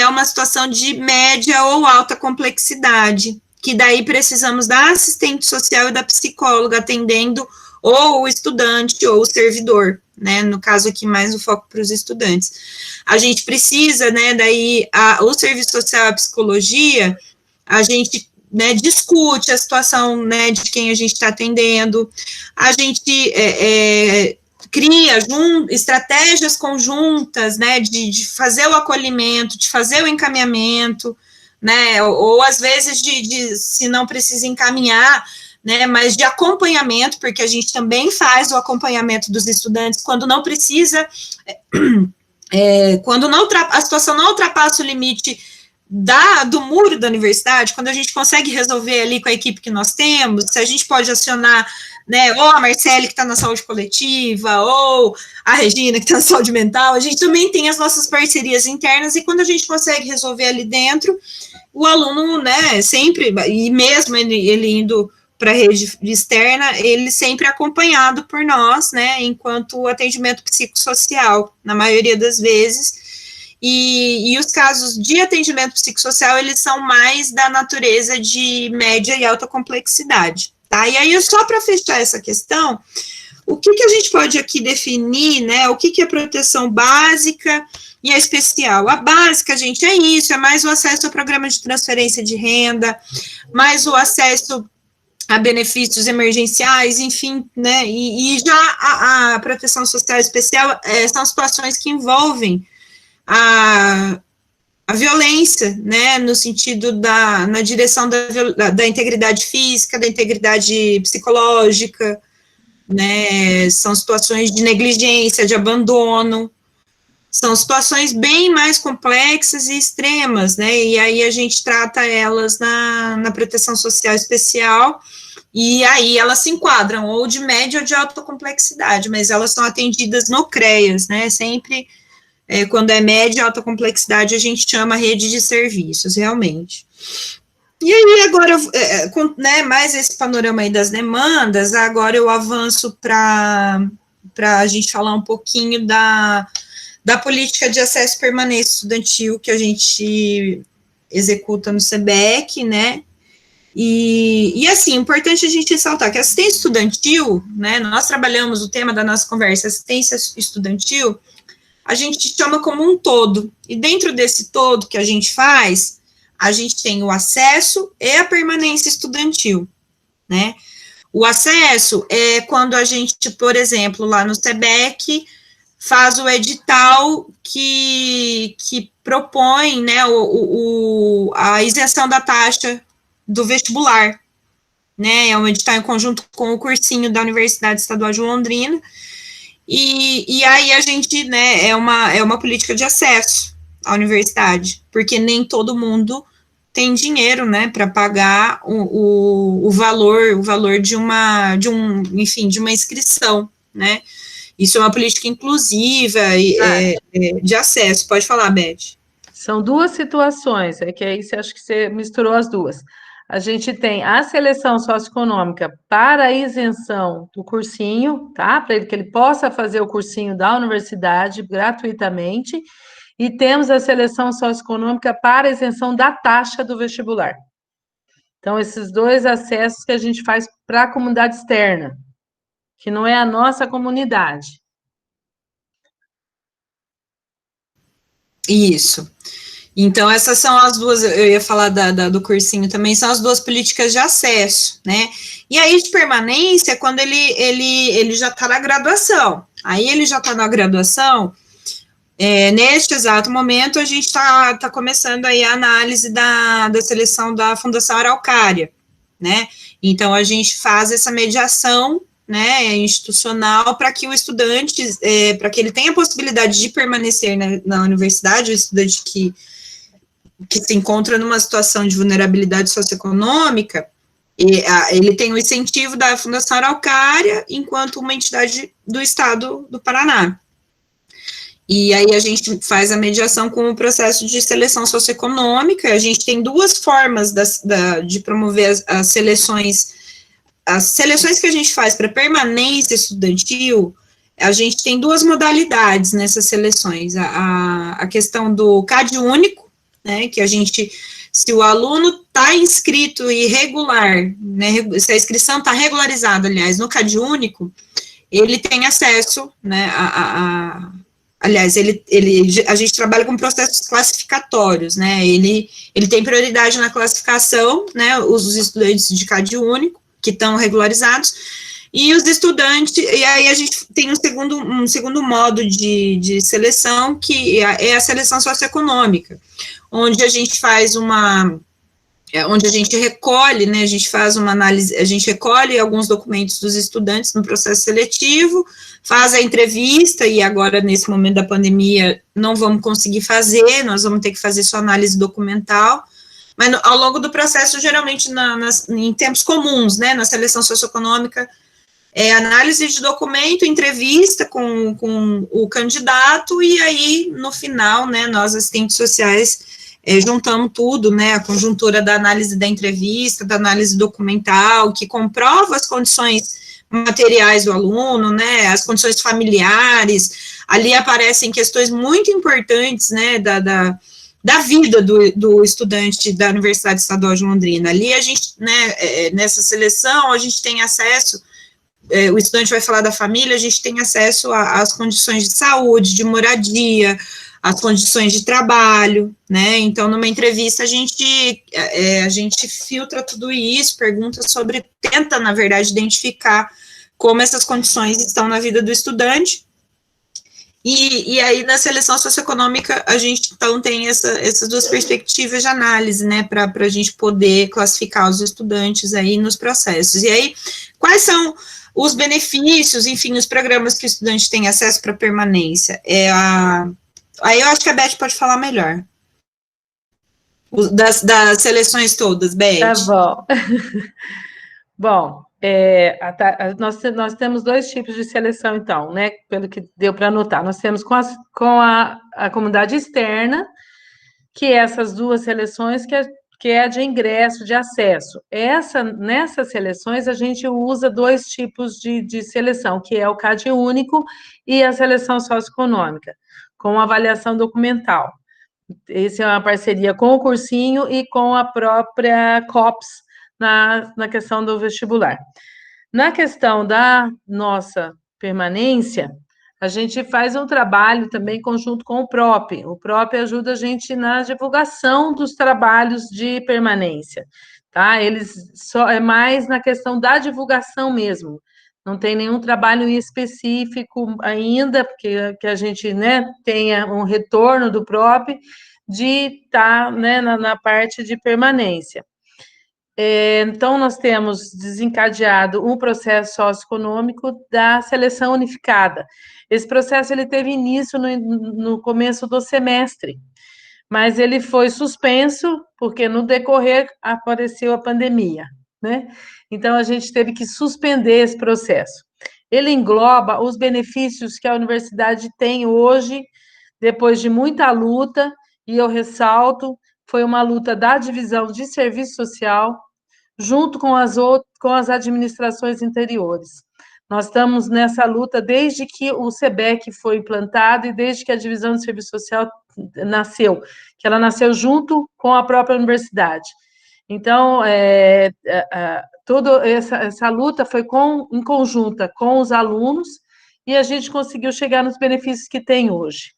uma situação de média ou alta complexidade, que daí precisamos da assistente social e da psicóloga atendendo ou o estudante ou o servidor, né, no caso aqui mais o foco para os estudantes. A gente precisa, né, daí o serviço social e a psicologia, a gente, né, discute a situação, né, de quem a gente está atendendo, a gente cria estratégias conjuntas, né, de fazer o acolhimento, de fazer o encaminhamento, né, ou às vezes se não precisa encaminhar, né, mas de acompanhamento, porque a gente também faz o acompanhamento dos estudantes quando não precisa, quando a situação não ultrapassa o limite do muro da universidade, quando a gente consegue resolver ali com a equipe que nós temos, se a gente pode acionar, né, ou a Marcele, que está na saúde coletiva, ou a Regina, que está na saúde mental, a gente também tem as nossas parcerias internas, e quando a gente consegue resolver ali dentro, o aluno, né, sempre, e mesmo ele indo para a rede externa, ele sempre é acompanhado por nós, né, enquanto atendimento psicossocial, na maioria das vezes, e os casos de atendimento psicossocial, eles são mais da natureza de média e alta complexidade, tá? E aí, só para fechar essa questão, o que a gente pode aqui definir, né, o que é proteção básica e a especial? A básica, gente, é isso, é mais o acesso ao programa de transferência de renda, mais o acesso a benefícios emergenciais, enfim, né, e já a proteção social especial são situações que envolvem a violência, né, no sentido na direção da integridade física, da integridade psicológica, né, são situações de negligência, de abandono, são situações bem mais complexas e extremas, né, e aí a gente trata elas na proteção social especial, e aí elas se enquadram ou de média ou de alta complexidade, mas elas são atendidas no CREAS, né, sempre, quando é média e alta complexidade, a gente chama rede de serviços, realmente. E aí, agora, com, né, mais esse panorama aí das demandas, agora eu avanço para a gente falar um pouquinho da política de acesso permanente estudantil que a gente executa no SEBEC, né, e assim, importante a gente ressaltar que a assistência estudantil, né, nós trabalhamos o tema da nossa conversa, assistência estudantil, a gente chama como um todo, e dentro desse todo que a gente faz, a gente tem o acesso e a permanência estudantil, né? O acesso é quando a gente, por exemplo, lá no SEBEC, faz o edital que propõe, né, a isenção da taxa do vestibular, né? É um edital em conjunto com o cursinho da Universidade Estadual de Londrina. E aí a gente, né, é uma política de acesso à universidade, porque nem todo mundo tem dinheiro, né, para pagar o valor de uma inscrição, né, isso é uma política inclusiva de acesso. Pode falar, Beth. São duas situações, é que aí você acha que você misturou as duas. A gente tem a seleção socioeconômica para a isenção do cursinho, tá? Para que ele possa fazer o cursinho da universidade gratuitamente, e temos a seleção socioeconômica para a isenção da taxa do vestibular. Então, esses dois acessos que a gente faz para a comunidade externa, que não é a nossa comunidade. Isso. Então, essas são as duas, eu ia falar do cursinho também, são as duas políticas de acesso, né? E aí, de permanência, é quando ele já está na graduação. Aí, ele já está na graduação, neste exato momento, a gente está começando aí a análise da seleção da Fundação Araucária, né? Então, a gente faz essa mediação, né, institucional, para que o estudante, para que ele tenha a possibilidade de permanecer na universidade, o estudante que se encontra numa situação de vulnerabilidade socioeconômica, ele tem o incentivo da Fundação Araucária, enquanto uma entidade do Estado do Paraná. E aí a gente faz a mediação com o processo de seleção socioeconômica. A gente tem duas formas de promover as seleções. As seleções que a gente faz para permanência estudantil, a gente tem duas modalidades nessas seleções. A questão do CAD único, né, que a gente, se o aluno está inscrito e regular, né, se a inscrição está regularizada, aliás, no CAD único, ele tem acesso, né, aliás, a gente trabalha com processos classificatórios, né, ele tem prioridade na classificação, né, os estudantes de CAD único, que estão regularizados, e os estudantes, e aí a gente tem um segundo modo de seleção, que é a seleção socioeconômica, onde a gente faz onde a gente recolhe, né, a gente faz uma análise, a gente recolhe alguns documentos dos estudantes no processo seletivo, faz a entrevista, e agora, nesse momento da pandemia, não vamos conseguir fazer, nós vamos ter que fazer só análise documental, mas ao longo do processo, geralmente, em tempos comuns, né, na seleção socioeconômica, análise de documento, entrevista com o candidato, e aí, no final, né, nós, assistentes sociais, juntamos tudo, né, a conjuntura da análise da entrevista, da análise documental, que comprova as condições materiais do aluno, né, as condições familiares, ali aparecem questões muito importantes, né, da vida do estudante da Universidade Estadual de Londrina. Ali a gente, né, nessa seleção, a gente tem acesso, o estudante vai falar da família, a gente tem acesso às condições de saúde, de moradia, as condições de trabalho, né? Então, numa entrevista, a gente filtra tudo isso, tenta, na verdade, identificar como essas condições estão na vida do estudante. E aí, na seleção socioeconômica, a gente, então, tem essas duas perspectivas de análise, né, para a gente poder classificar os estudantes aí nos processos. E aí, quais são os benefícios, enfim, os programas que o estudante tem acesso para permanência? Aí eu acho que a Beth pode falar melhor. Das seleções todas, Beth. Tá bom. Bom, nós temos dois tipos de seleção, então, né? Pelo que deu para anotar. Nós temos com a comunidade externa, que é essas duas seleções, que é a de ingresso, de acesso. Nessas seleções, a gente usa dois tipos de seleção, que é o CAD único e a seleção socioeconômica, com avaliação documental. Essa é uma parceria com o cursinho e com a própria COPS, na questão do vestibular. Na questão da nossa permanência, a gente faz um trabalho também conjunto com o PROP. O PROP ajuda a gente na divulgação dos trabalhos de permanência, tá? É mais na questão da divulgação mesmo. Não tem nenhum trabalho específico ainda, porque que a gente, né, tenha um retorno do PROP de estar, né, na parte de permanência. Então, nós temos desencadeado um processo socioeconômico da seleção unificada. Esse processo ele teve início no começo do semestre, mas ele foi suspenso porque no decorrer apareceu a pandemia, né? Então, a gente teve que suspender esse processo. Ele engloba os benefícios que a universidade tem hoje, depois de muita luta, e eu ressalto, foi uma luta da divisão de serviço social, junto com as administrações interiores. Nós estamos nessa luta desde que o SEBEC foi implantado e desde que a divisão de serviço social nasceu, que ela nasceu junto com a própria universidade. Então, toda essa luta foi em conjunta com os alunos e a gente conseguiu chegar nos benefícios que tem hoje.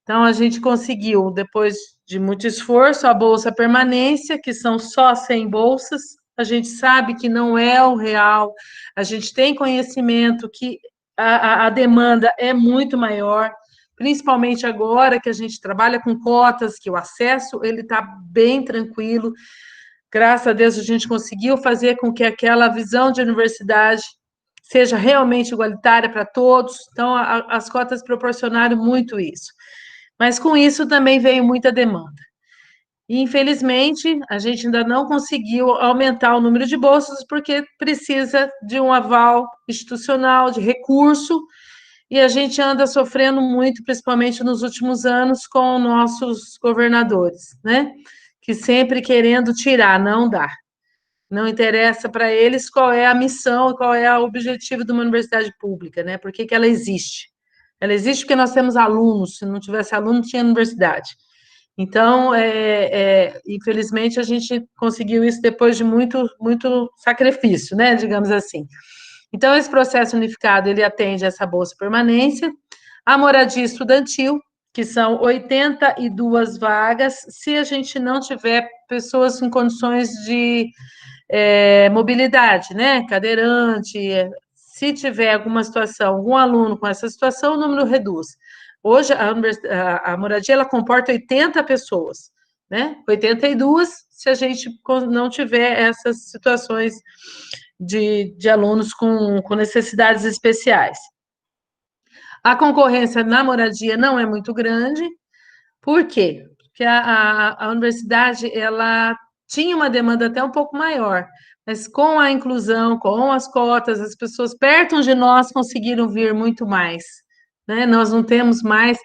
Então, a gente conseguiu, depois de muito esforço, a Bolsa Permanência, que são só 100 bolsas. A gente sabe que não é o real, a gente tem conhecimento que a demanda é muito maior, principalmente agora que a gente trabalha com cotas, que o acesso ele está bem tranquilo. Graças a Deus, a gente conseguiu fazer com que aquela visão de universidade seja realmente igualitária para todos. Então, as cotas proporcionaram muito isso. Mas com isso também veio muita demanda. E, infelizmente, a gente ainda não conseguiu aumentar o número de bolsas, porque precisa de um aval institucional, de recurso, e a gente anda sofrendo muito, principalmente nos últimos anos, com nossos governadores, né? Que sempre querendo tirar, não dá. Não interessa para eles qual é a missão, qual é o objetivo de uma universidade pública, né? Por que ela existe? Ela existe porque nós temos alunos, se não tivesse aluno, não tinha universidade. Então, infelizmente, a gente conseguiu isso depois de muito, muito sacrifício, né, digamos assim. Então, esse processo unificado, ele atende essa bolsa permanência, a moradia estudantil, que são 82 vagas, se a gente não tiver pessoas em condições de mobilidade, né, cadeirante, se tiver alguma situação, algum aluno com essa situação, o número reduz. Hoje, a moradia, ela comporta 80 pessoas, né? 82, se a gente não tiver essas situações de alunos com necessidades especiais. A concorrência na moradia não é muito grande. Por quê? Porque a universidade, ela tinha uma demanda até um pouco maior, mas com a inclusão, com as cotas, as pessoas perto de nós conseguiram vir muito mais, né? Nós não temos mais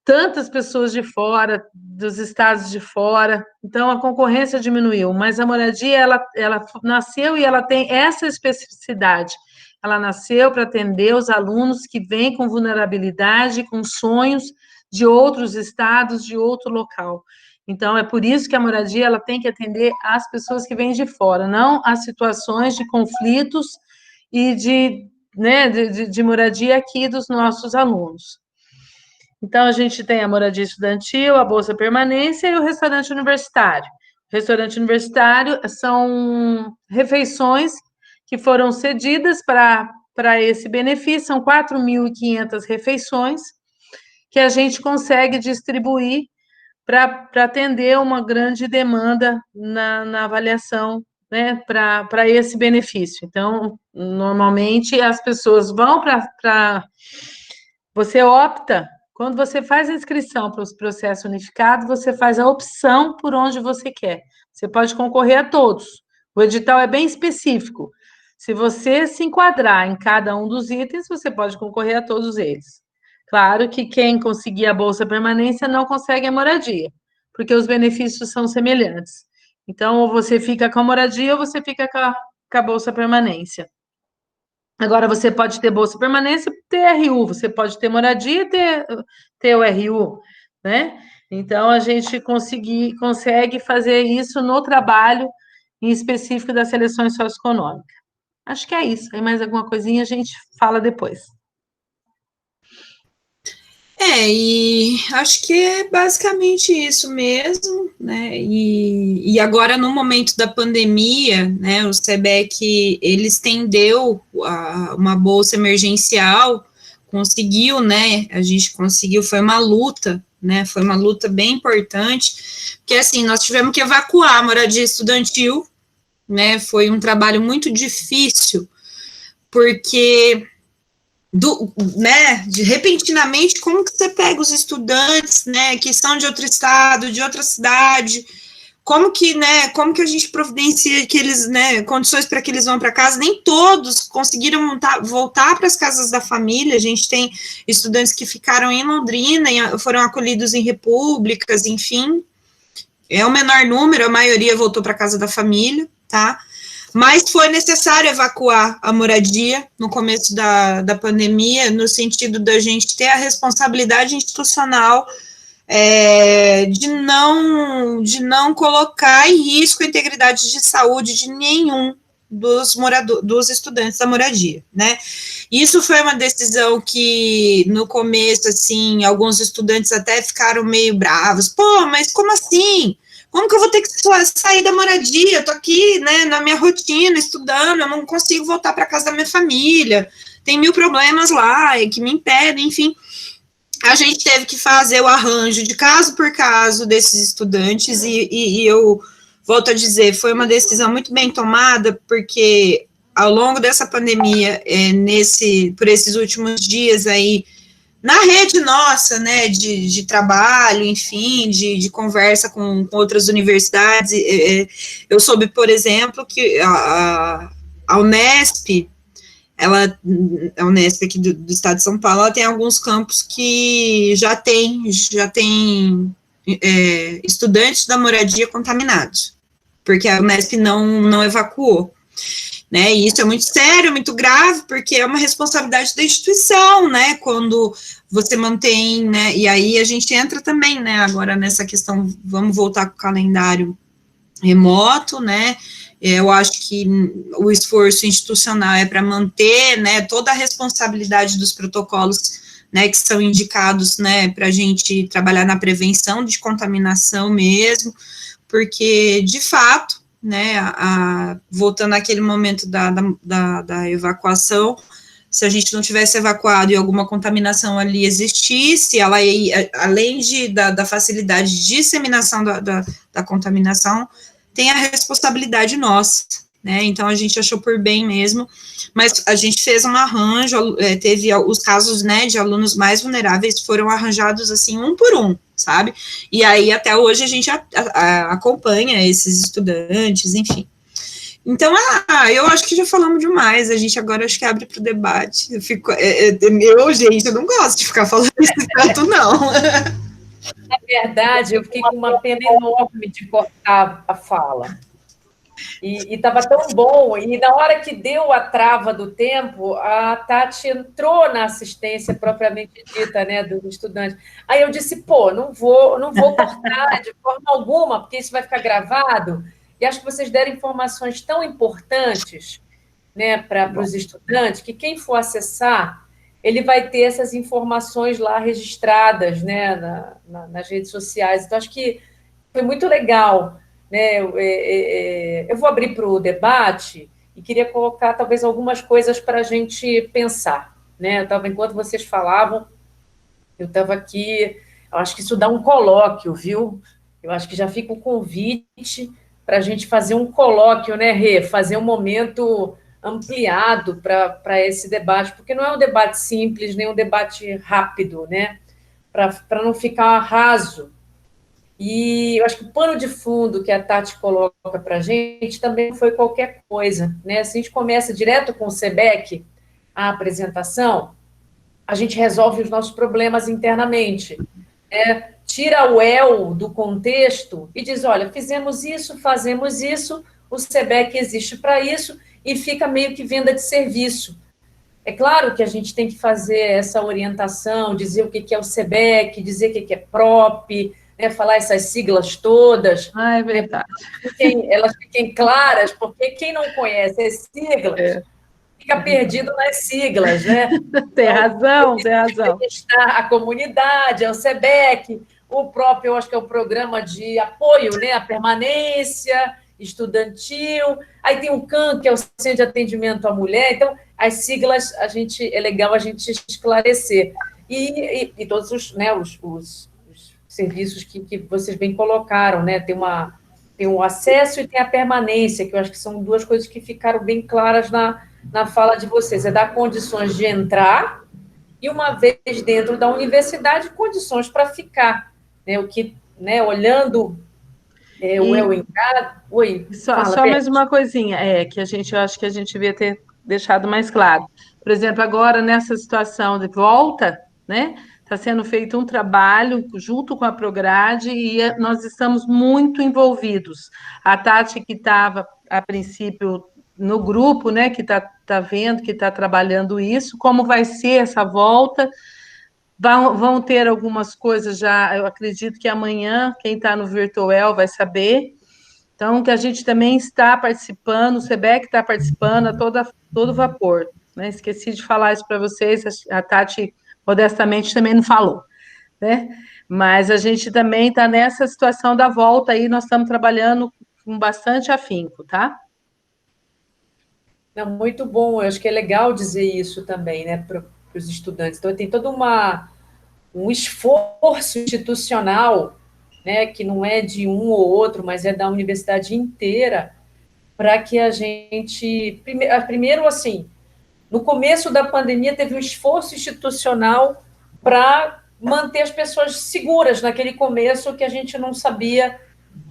tantas pessoas de fora, dos estados de fora, então a concorrência diminuiu, mas a moradia, ela nasceu e ela tem essa especificidade. Ela nasceu para atender os alunos que vêm com vulnerabilidade, com sonhos de outros estados, de outro local. Então, é por isso que a moradia ela tem que atender as pessoas que vêm de fora, não as situações de conflitos e de moradia aqui dos nossos alunos. Então, a gente tem a moradia estudantil, a bolsa permanência e o restaurante universitário. O restaurante universitário são refeições que foram cedidas para esse benefício, são 4.500 refeições que a gente consegue distribuir para atender uma grande demanda na avaliação, né, para esse benefício. Então, normalmente, as pessoas vão para... Você opta, quando você faz a inscrição para os processos unificados, você faz a opção por onde você quer. Você pode concorrer a todos. O edital é bem específico. Se você se enquadrar em cada um dos itens, você pode concorrer a todos eles. Claro que quem conseguir a bolsa permanência não consegue a moradia, porque os benefícios são semelhantes. Então, ou você fica com a moradia ou você fica com a bolsa permanência. Agora, você pode ter bolsa permanência e ter RU, você pode ter moradia e ter o RU, né? Então, a gente consegue fazer isso no trabalho, em específico das seleções socioeconômicas. Acho que é isso. Aí mais alguma coisinha a gente fala depois. E acho que é basicamente isso mesmo, né? E agora, no momento da pandemia, né, o SEBEC, ele estendeu uma bolsa emergencial, conseguiu, né? A gente conseguiu, foi uma luta, né? Foi uma luta bem importante, porque assim, nós tivemos que evacuar a moradia estudantil, né? Foi um trabalho muito difícil, porque repentinamente, como que você pega os estudantes, né, que são de outro estado, de outra cidade, como que a gente providencia que eles, né, condições para que eles vão para casa? Nem todos conseguiram voltar para as casas da família. A gente tem estudantes que ficaram em Londrina e foram acolhidos em repúblicas, enfim, é o menor número, a maioria voltou para a casa da família, tá? Mas foi necessário evacuar a moradia no começo da pandemia, no sentido da gente ter a responsabilidade institucional de não colocar em risco a integridade de saúde de nenhum dos estudantes da moradia, né? Isso foi uma decisão que, no começo, assim, alguns estudantes até ficaram meio bravos. Pô, mas como assim? Como que eu vou ter que sair da moradia? Eu tô aqui, né, na minha rotina, estudando, eu não consigo voltar para casa da minha família, tem 1000 problemas lá que me impedem, enfim. A gente teve que fazer o arranjo de caso por caso desses estudantes, e eu volto a dizer, foi uma decisão muito bem tomada, porque ao longo dessa pandemia, por esses últimos dias aí, na rede nossa, né, de trabalho, enfim, de conversa com outras universidades, eu soube, por exemplo, que a Unesp, a Unesp aqui do estado de São Paulo, ela tem alguns campos que já tem estudantes da moradia contaminados, porque a Unesp não evacuou. Né, e isso é muito sério, muito grave, porque é uma responsabilidade da instituição, né, quando você mantém, né, e aí a gente entra também, né, agora nessa questão, vamos voltar com o calendário remoto, né, eu acho que o esforço institucional é para manter, né, toda a responsabilidade dos protocolos, né, que são indicados, né, para a gente trabalhar na prevenção de contaminação mesmo, porque, de fato, né, voltando àquele momento da evacuação, se a gente não tivesse evacuado e alguma contaminação ali existisse, ela além da facilidade de disseminação da contaminação, tem a responsabilidade nossa, né, então a gente achou por bem mesmo, mas a gente fez um arranjo, teve os casos, né, de alunos mais vulneráveis, foram arranjados, assim, um por um, sabe, e aí até hoje a gente acompanha esses estudantes, enfim. Então, eu acho que já falamos demais, a gente agora acho que abre para o debate, gente, eu não gosto de ficar falando isso tanto, não. Na verdade, eu fiquei com uma pena enorme de cortar a fala. E estava tão bom, e na hora que deu a trava do tempo, a Tati entrou na assistência propriamente dita, né, do estudante. Aí eu disse, pô, não vou cortar de forma alguma, porque isso vai ficar gravado, e acho que vocês deram informações tão importantes, né, para os estudantes, que quem for acessar, ele vai ter essas informações lá registradas, né, nas redes sociais. Então, acho que foi muito legal, né? Eu vou abrir para o debate e queria colocar, talvez, algumas coisas para a gente pensar, né? Enquanto vocês falavam, eu estava aqui, eu acho que isso dá um colóquio, viu? Eu acho que já fica o convite para a gente fazer um colóquio, né, Rê? Fazer um momento ampliado para esse debate, porque não é um debate simples, nem um debate rápido, né? Para não ficar raso. E eu acho que o pano de fundo que a Tati coloca para a gente também não foi qualquer coisa, né? Se a gente começa direto com o SEBEC, a apresentação, a gente resolve os nossos problemas internamente, né? Tira o eu do contexto e diz, olha, fizemos isso, fazemos isso, o SEBEC existe para isso, e fica meio que venda de serviço. É claro que a gente tem que fazer essa orientação, dizer o que é o SEBEC, dizer o que é PROP, né, falar essas siglas todas. Ah, é verdade. Elas fiquem claras, porque quem não conhece as siglas fica perdido nas siglas, né? Tem razão, tem razão. A comunidade, é o SEBEC, o próprio, eu acho que é o programa de apoio, né, à permanência estudantil, aí tem o CAN, que é o Centro de Atendimento à Mulher, então, as siglas, é legal a gente esclarecer. E todos os, né, os serviços que vocês bem colocaram, né, tem o acesso e tem a permanência, que eu acho que são duas coisas que ficaram bem claras na fala de vocês, é dar condições de entrar e, uma vez dentro da universidade, condições para ficar, né, o que, né, olhando o eu em casa... Oi, só mais uma coisinha, que eu acho que a gente devia ter deixado mais claro. Por exemplo, agora, nessa situação de volta, né, está sendo feito um trabalho junto com a Prograde e nós estamos muito envolvidos. A Tati, que estava, a princípio, no grupo, né, que tá vendo, que está trabalhando isso, como vai ser essa volta. Vão ter algumas coisas já, eu acredito que amanhã, quem está no Virtual vai saber. Então, que a gente também está participando, o SEBEC está participando a todo vapor. Né? Esqueci de falar isso para vocês, a Tati, modestamente, também não falou. Né? Mas a gente também está nessa situação da volta aí, nós estamos trabalhando com bastante afinco, tá? Não, muito bom, eu acho que é legal dizer isso também, né, para os estudantes. Então, tem todo um esforço institucional, né, que não é de um ou outro, mas é da universidade inteira, para que a gente... Primeiro, assim, no começo da pandemia, teve um esforço institucional para manter as pessoas seguras naquele começo que a gente não sabia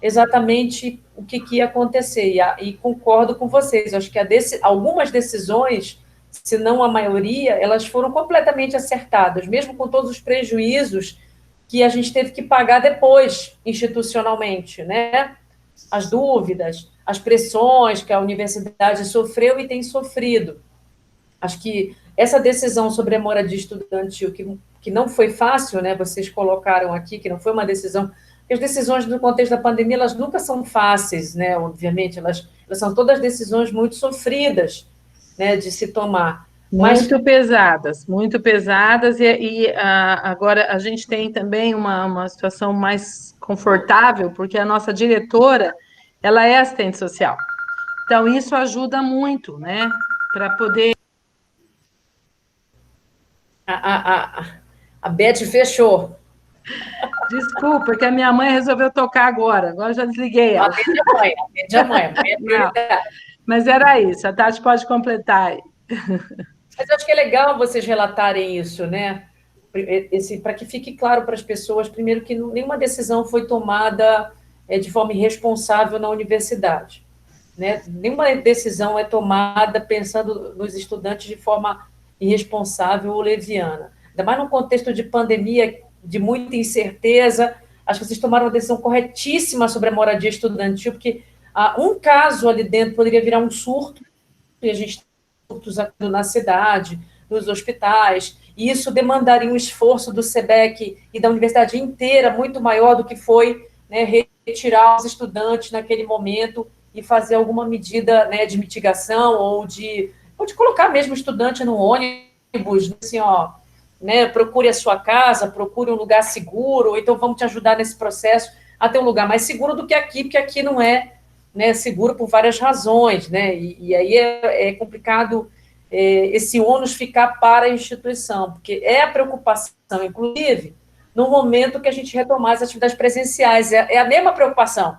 exatamente o que ia acontecer. E concordo com vocês, acho que algumas decisões, se não a maioria, elas foram completamente acertadas, mesmo com todos os prejuízos que a gente teve que pagar depois, institucionalmente, né? As dúvidas, as pressões que a universidade sofreu e tem sofrido. Acho que essa decisão sobre a moradia estudantil, que não foi fácil, né? Vocês colocaram aqui que não foi uma decisão... As decisões no contexto da pandemia, elas nunca são fáceis, né? Obviamente, elas são todas decisões muito sofridas, né, de se tomar. Muito pesadas, agora a gente tem também uma situação mais confortável, porque a nossa diretora, ela é assistente social. Então, isso ajuda muito, né, para poder... A Beth fechou. Desculpa, que a minha mãe resolveu tocar agora eu já desliguei ela. Atende a mãe. Mas era isso, a Tati pode completar aí. Mas eu acho que é legal vocês relatarem isso, né? Para que fique claro para as pessoas, primeiro, que nenhuma decisão foi tomada de forma irresponsável na universidade. Né? Nenhuma decisão é tomada pensando nos estudantes de forma irresponsável ou leviana. Ainda mais num contexto de pandemia, de muita incerteza, acho que vocês tomaram uma decisão corretíssima sobre a moradia estudantil, porque um caso ali dentro poderia virar um surto, e a gente surtos na cidade, nos hospitais, e isso demandaria um esforço do SEBEC e da universidade inteira muito maior do que foi, né, retirar os estudantes naquele momento e fazer alguma medida, né, de mitigação ou de colocar mesmo o estudante no ônibus ônibus, assim, ó, né, procure a sua casa, procure um lugar seguro, ou então vamos te ajudar nesse processo a ter um lugar mais seguro do que aqui, porque aqui não é, né, seguro por várias razões, né, e aí é complicado esse ônus ficar para a instituição, porque é a preocupação, inclusive, no momento que a gente retomar as atividades presenciais, é a mesma preocupação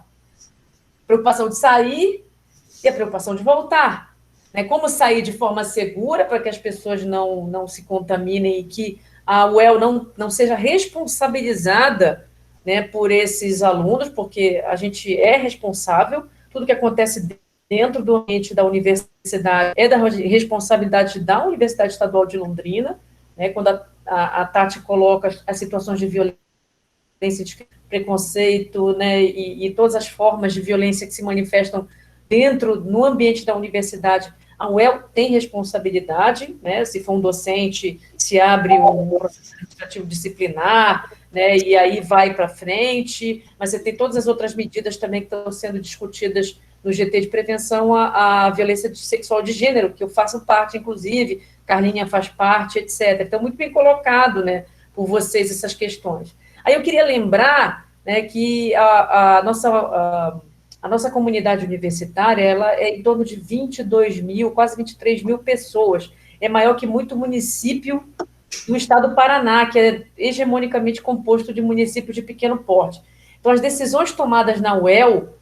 de sair e a preocupação de voltar, né, como sair de forma segura para que as pessoas não se contaminem e que a UEL não seja responsabilizada, né, por esses alunos, porque a gente é responsável, tudo que acontece dentro do ambiente da universidade é da responsabilidade da Universidade Estadual de Londrina, né, quando a Tati coloca as situações de violência, de preconceito, né, e todas as formas de violência que se manifestam no ambiente da universidade, a UEL tem responsabilidade, né, se for um docente, se abre um processo administrativo disciplinar, né, e aí vai para frente, mas você tem todas as outras medidas também que estão sendo discutidas no GT de prevenção à violência sexual de gênero, que eu faço parte, inclusive, Carlinha faz parte, etc. Então, muito bem colocado, né, por vocês essas questões. Aí eu queria lembrar, né, que a nossa comunidade universitária, ela é em torno de 22 mil, quase 23 mil pessoas. É maior que muito município do estado do Paraná, que é hegemonicamente composto de municípios de pequeno porte. Então, as decisões tomadas na UEL,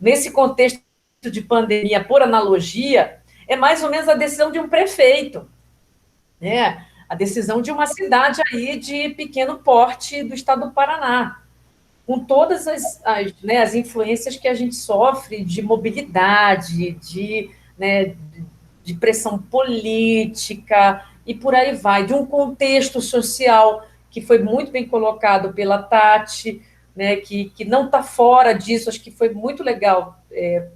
nesse contexto de pandemia, por analogia, é mais ou menos a decisão de um prefeito, né? A decisão de uma cidade aí de pequeno porte do estado do Paraná, com todas as influências que a gente sofre de mobilidade, de pressão política, e por aí vai, de um contexto social que foi muito bem colocado pela Tati, né, que não está fora disso. Acho que foi muito legal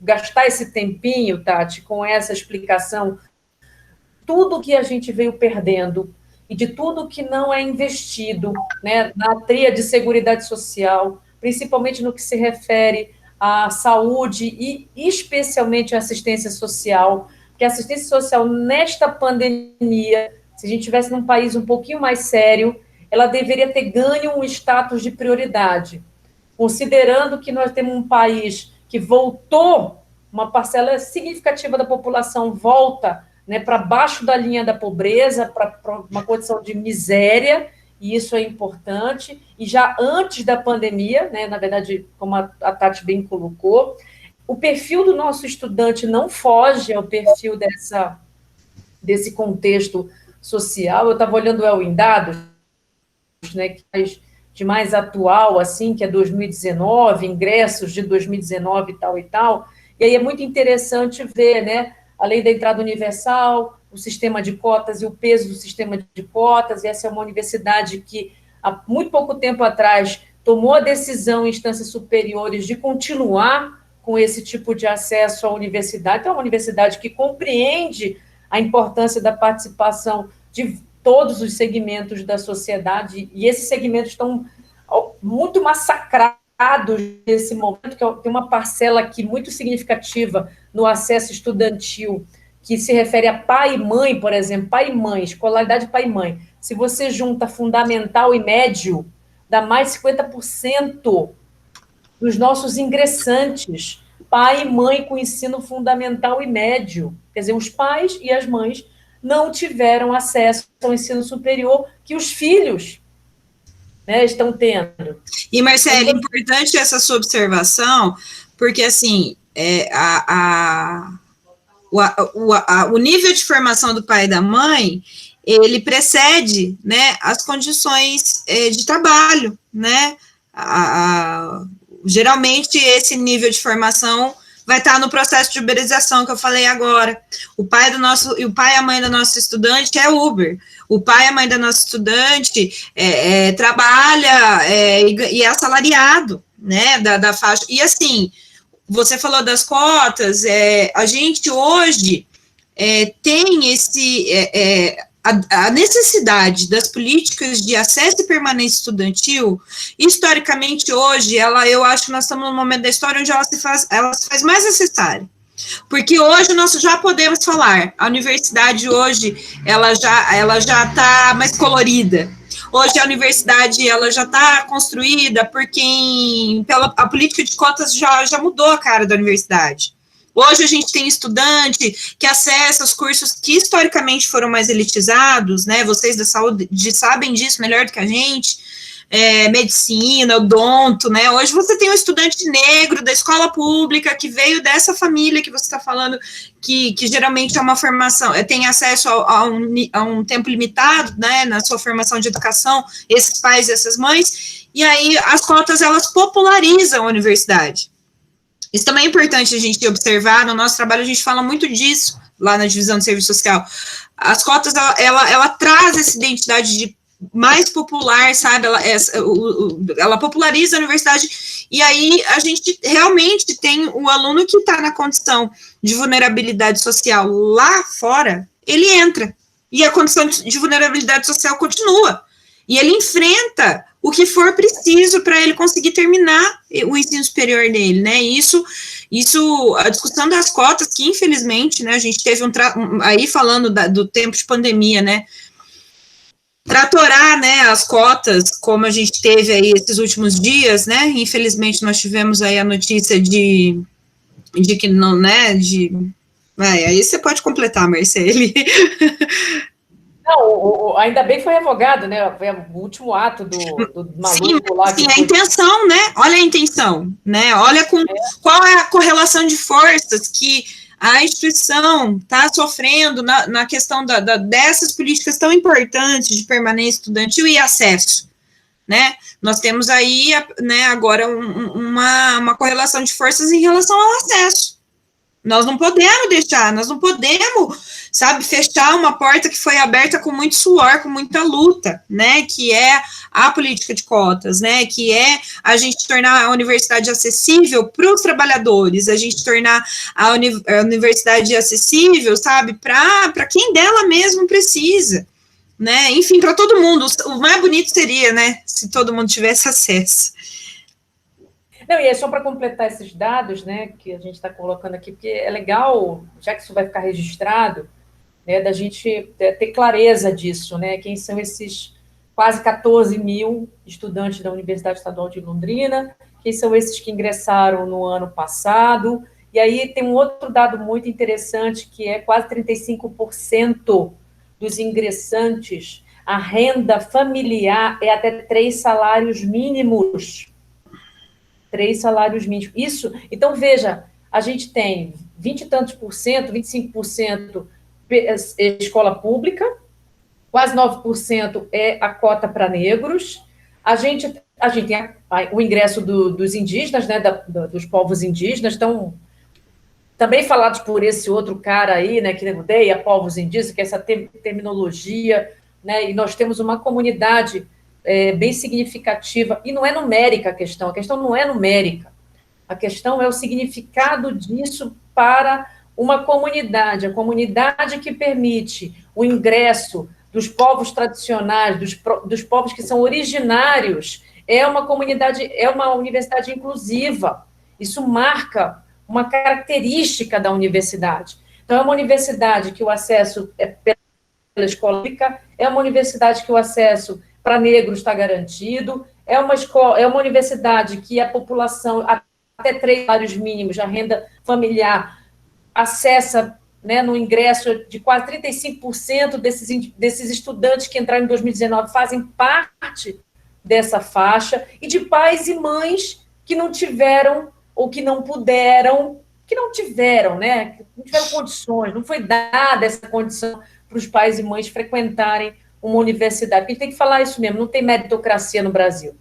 gastar esse tempinho, Tati, com essa explicação, tudo que a gente veio perdendo e de tudo que não é investido, né, na tríade de seguridade social, principalmente no que se refere à saúde e especialmente à assistência social, porque a assistência social nesta pandemia, se a gente estivesse num país um pouquinho mais sério, ela deveria ter ganho um status de prioridade, considerando que nós temos um país que voltou, uma parcela significativa da população volta, né, para baixo da linha da pobreza, para uma condição de miséria, e isso é importante, e já antes da pandemia, né, na verdade, como a Tati bem colocou, o perfil do nosso estudante não foge ao perfil desse contexto social. Eu estava olhando em dados, né, de mais atual, assim, que é 2019, ingressos de 2019 e tal, e aí é muito interessante ver, né, além da entrada universal, o sistema de cotas e o peso do sistema de cotas, e essa é uma universidade que, há muito pouco tempo atrás, tomou a decisão em instâncias superiores de continuar com esse tipo de acesso à universidade. Então, é uma universidade que compreende a importância da participação de todos os segmentos da sociedade, e esses segmentos estão muito massacrados nesse momento, que tem uma parcela aqui muito significativa no acesso estudantil, que se refere a pai e mãe, por exemplo, pai e mãe, escolaridade pai e mãe. Se você junta fundamental e médio, dá mais de 50% dos nossos ingressantes, pai e mãe com ensino fundamental e médio. Quer dizer, os pais e as mães não tiveram acesso ao ensino superior que os filhos, né, estão tendo. E, Marcela, é importante essa sua observação, porque, assim, o nível de formação do pai e da mãe, ele precede, né, as condições de trabalho, né? Geralmente, esse nível de formação vai estar no processo de uberização que eu falei agora. O pai e a mãe da nossa estudante é Uber. O pai e a mãe da nossa estudante trabalha e é assalariado, né, da faixa. E, assim, você falou das cotas, a gente hoje tem a necessidade das políticas de acesso e permanência estudantil. Historicamente, hoje, eu acho que nós estamos num momento da história onde ela se faz mais necessária. Porque hoje nós já podemos falar, a universidade hoje, ela já está mais colorida. Hoje a universidade, ela já está construída por a política de cotas já mudou a cara da universidade. Hoje a gente tem estudante que acessa os cursos que historicamente foram mais elitizados, né? Vocês da saúde sabem disso melhor do que a gente. Medicina, odonto, né? Hoje você tem um estudante negro da escola pública que veio dessa família que você está falando, que geralmente é uma formação, tem acesso a um tempo limitado, né, na sua formação de educação, esses pais e essas mães, e aí as cotas, elas popularizam a universidade. Isso também é importante a gente observar, no nosso trabalho a gente fala muito disso, lá na divisão de serviço social. As cotas, ela traz essa identidade de mais popular, sabe, ela populariza a universidade, e aí a gente realmente tem o aluno que está na condição de vulnerabilidade social lá fora, ele entra, e a condição de vulnerabilidade social continua, e ele enfrenta o que for preciso para ele conseguir terminar o ensino superior dele, né, isso, a discussão das cotas, que infelizmente, né, a gente teve aí falando do tempo de pandemia, né, tratorar, né, as cotas, como a gente teve aí esses últimos dias, né, infelizmente nós tivemos aí a notícia de que não, né, aí você pode completar, Marcele. Não, ainda bem que foi revogado, né, foi o último ato do maluco lá. Sim, a intenção, né, olha a intenção, né, olha qual é a correlação de forças que a instituição está sofrendo na questão dessas políticas tão importantes de permanência estudantil e acesso, né? Nós temos aí, né, agora uma correlação de forças em relação ao acesso. Nós não podemos, sabe, fechar uma porta que foi aberta com muito suor, com muita luta, né, que é a política de cotas, né, que é a gente tornar a universidade acessível para os trabalhadores, a gente tornar a universidade acessível, sabe, para quem dela mesmo precisa, né, enfim, para todo mundo. O mais bonito seria, né, se todo mundo tivesse acesso. Não, e é só para completar esses dados, né, que a gente está colocando aqui, porque é legal, já que isso vai ficar registrado, né, da gente ter clareza disso, né, quem são esses quase 14 mil estudantes da Universidade Estadual de Londrina, quem são esses que ingressaram no ano passado, e aí tem um outro dado muito interessante, que é quase 35% dos ingressantes, a renda familiar é até 3 salários mínimos. 3 salários mínimos. Isso, então, veja, a gente tem 20 e tantos por cento, 25% escola pública, quase 9% é a cota para negros, a gente tem o ingresso dos indígenas, né, dos povos indígenas, então, também falados por esse outro cara aí, né, que odeia povos indígenas, que é essa terminologia, né, e nós temos uma comunidade bem significativa, e não é numérica a questão não é numérica, a questão é o significado disso para uma comunidade, a comunidade que permite o ingresso dos povos tradicionais, dos povos que são originários, é uma comunidade, é uma universidade inclusiva, isso marca uma característica da universidade. Então, é uma universidade que o acesso é pela escola pública, é uma universidade que o acesso para negros está garantido, é uma universidade que a população, até 3 salários mínimos, a renda familiar, acessa, né, no ingresso de quase 35% desses estudantes que entraram em 2019 fazem parte dessa faixa, e de pais e mães que não tiveram, ou que não puderam, que não tiveram condições, não foi dada essa condição para os pais e mães frequentarem uma universidade, porque a gente tem que falar isso mesmo, não tem meritocracia no Brasil.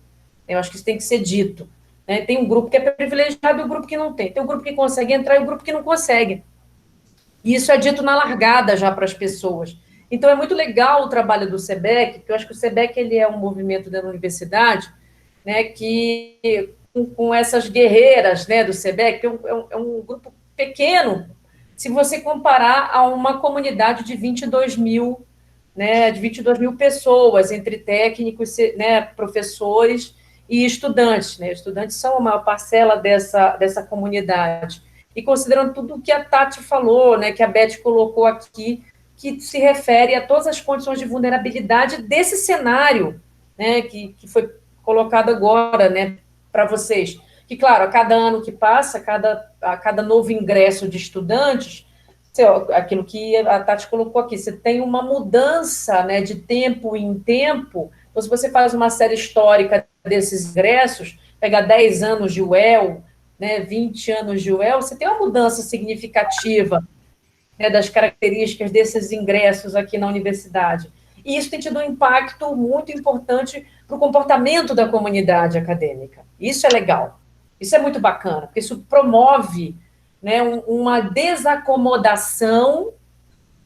Eu acho que isso tem que ser dito. Né? Tem um grupo que é privilegiado e um grupo que não tem. Tem um grupo que consegue entrar e um grupo que não consegue. E isso é dito na largada já para as pessoas. Então, é muito legal o trabalho do SEBEC, porque eu acho que o SEBEC ele é um movimento da universidade, né, que, com essas guerreiras, né, do SEBEC, é um grupo pequeno, se você comparar a uma comunidade de 22 mil, né, de 22 mil pessoas, entre técnicos, né, professores e estudantes. Né? Estudantes são a maior parcela dessa comunidade. e considerando tudo o que a Tati falou, né, que a Beth colocou aqui, que se refere a todas as condições de vulnerabilidade desse cenário, né, que foi colocado agora, né, para vocês. Que, claro, a cada ano que passa, a cada novo ingresso de estudantes, aquilo que a Tati colocou aqui, você tem uma mudança, né, de tempo em tempo. Então, se você faz uma série histórica desses ingressos, pega 10 anos de UEL, né, 20 anos de UEL, você tem uma mudança significativa, né, das características desses ingressos aqui na universidade. E isso tem tido um impacto muito importante para o comportamento da comunidade acadêmica. Isso é legal. Isso é muito bacana, porque isso promove, né, uma desacomodação,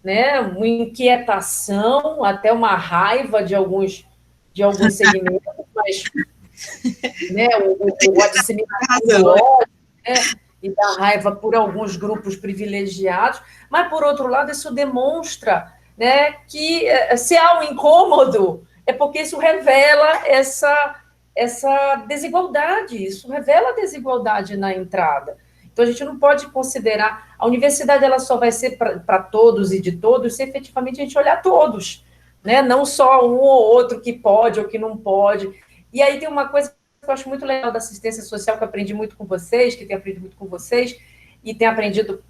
né, uma inquietação, até uma raiva de alguns segmentos, mas, né, a disseminação do ódio, né, e da raiva por alguns grupos privilegiados, mas, por outro lado, isso demonstra, né, que se há um incômodo, é porque isso revela essa desigualdade, isso revela a desigualdade na entrada. Então, a gente não pode considerar... A universidade ela só vai ser para todos e de todos se efetivamente a gente olhar todos, né? Não só um ou outro que pode ou que não pode. E aí tem uma coisa que eu acho muito legal da assistência social, que eu aprendi muito com vocês, que tenho aprendido muito com vocês, e tenho aprendido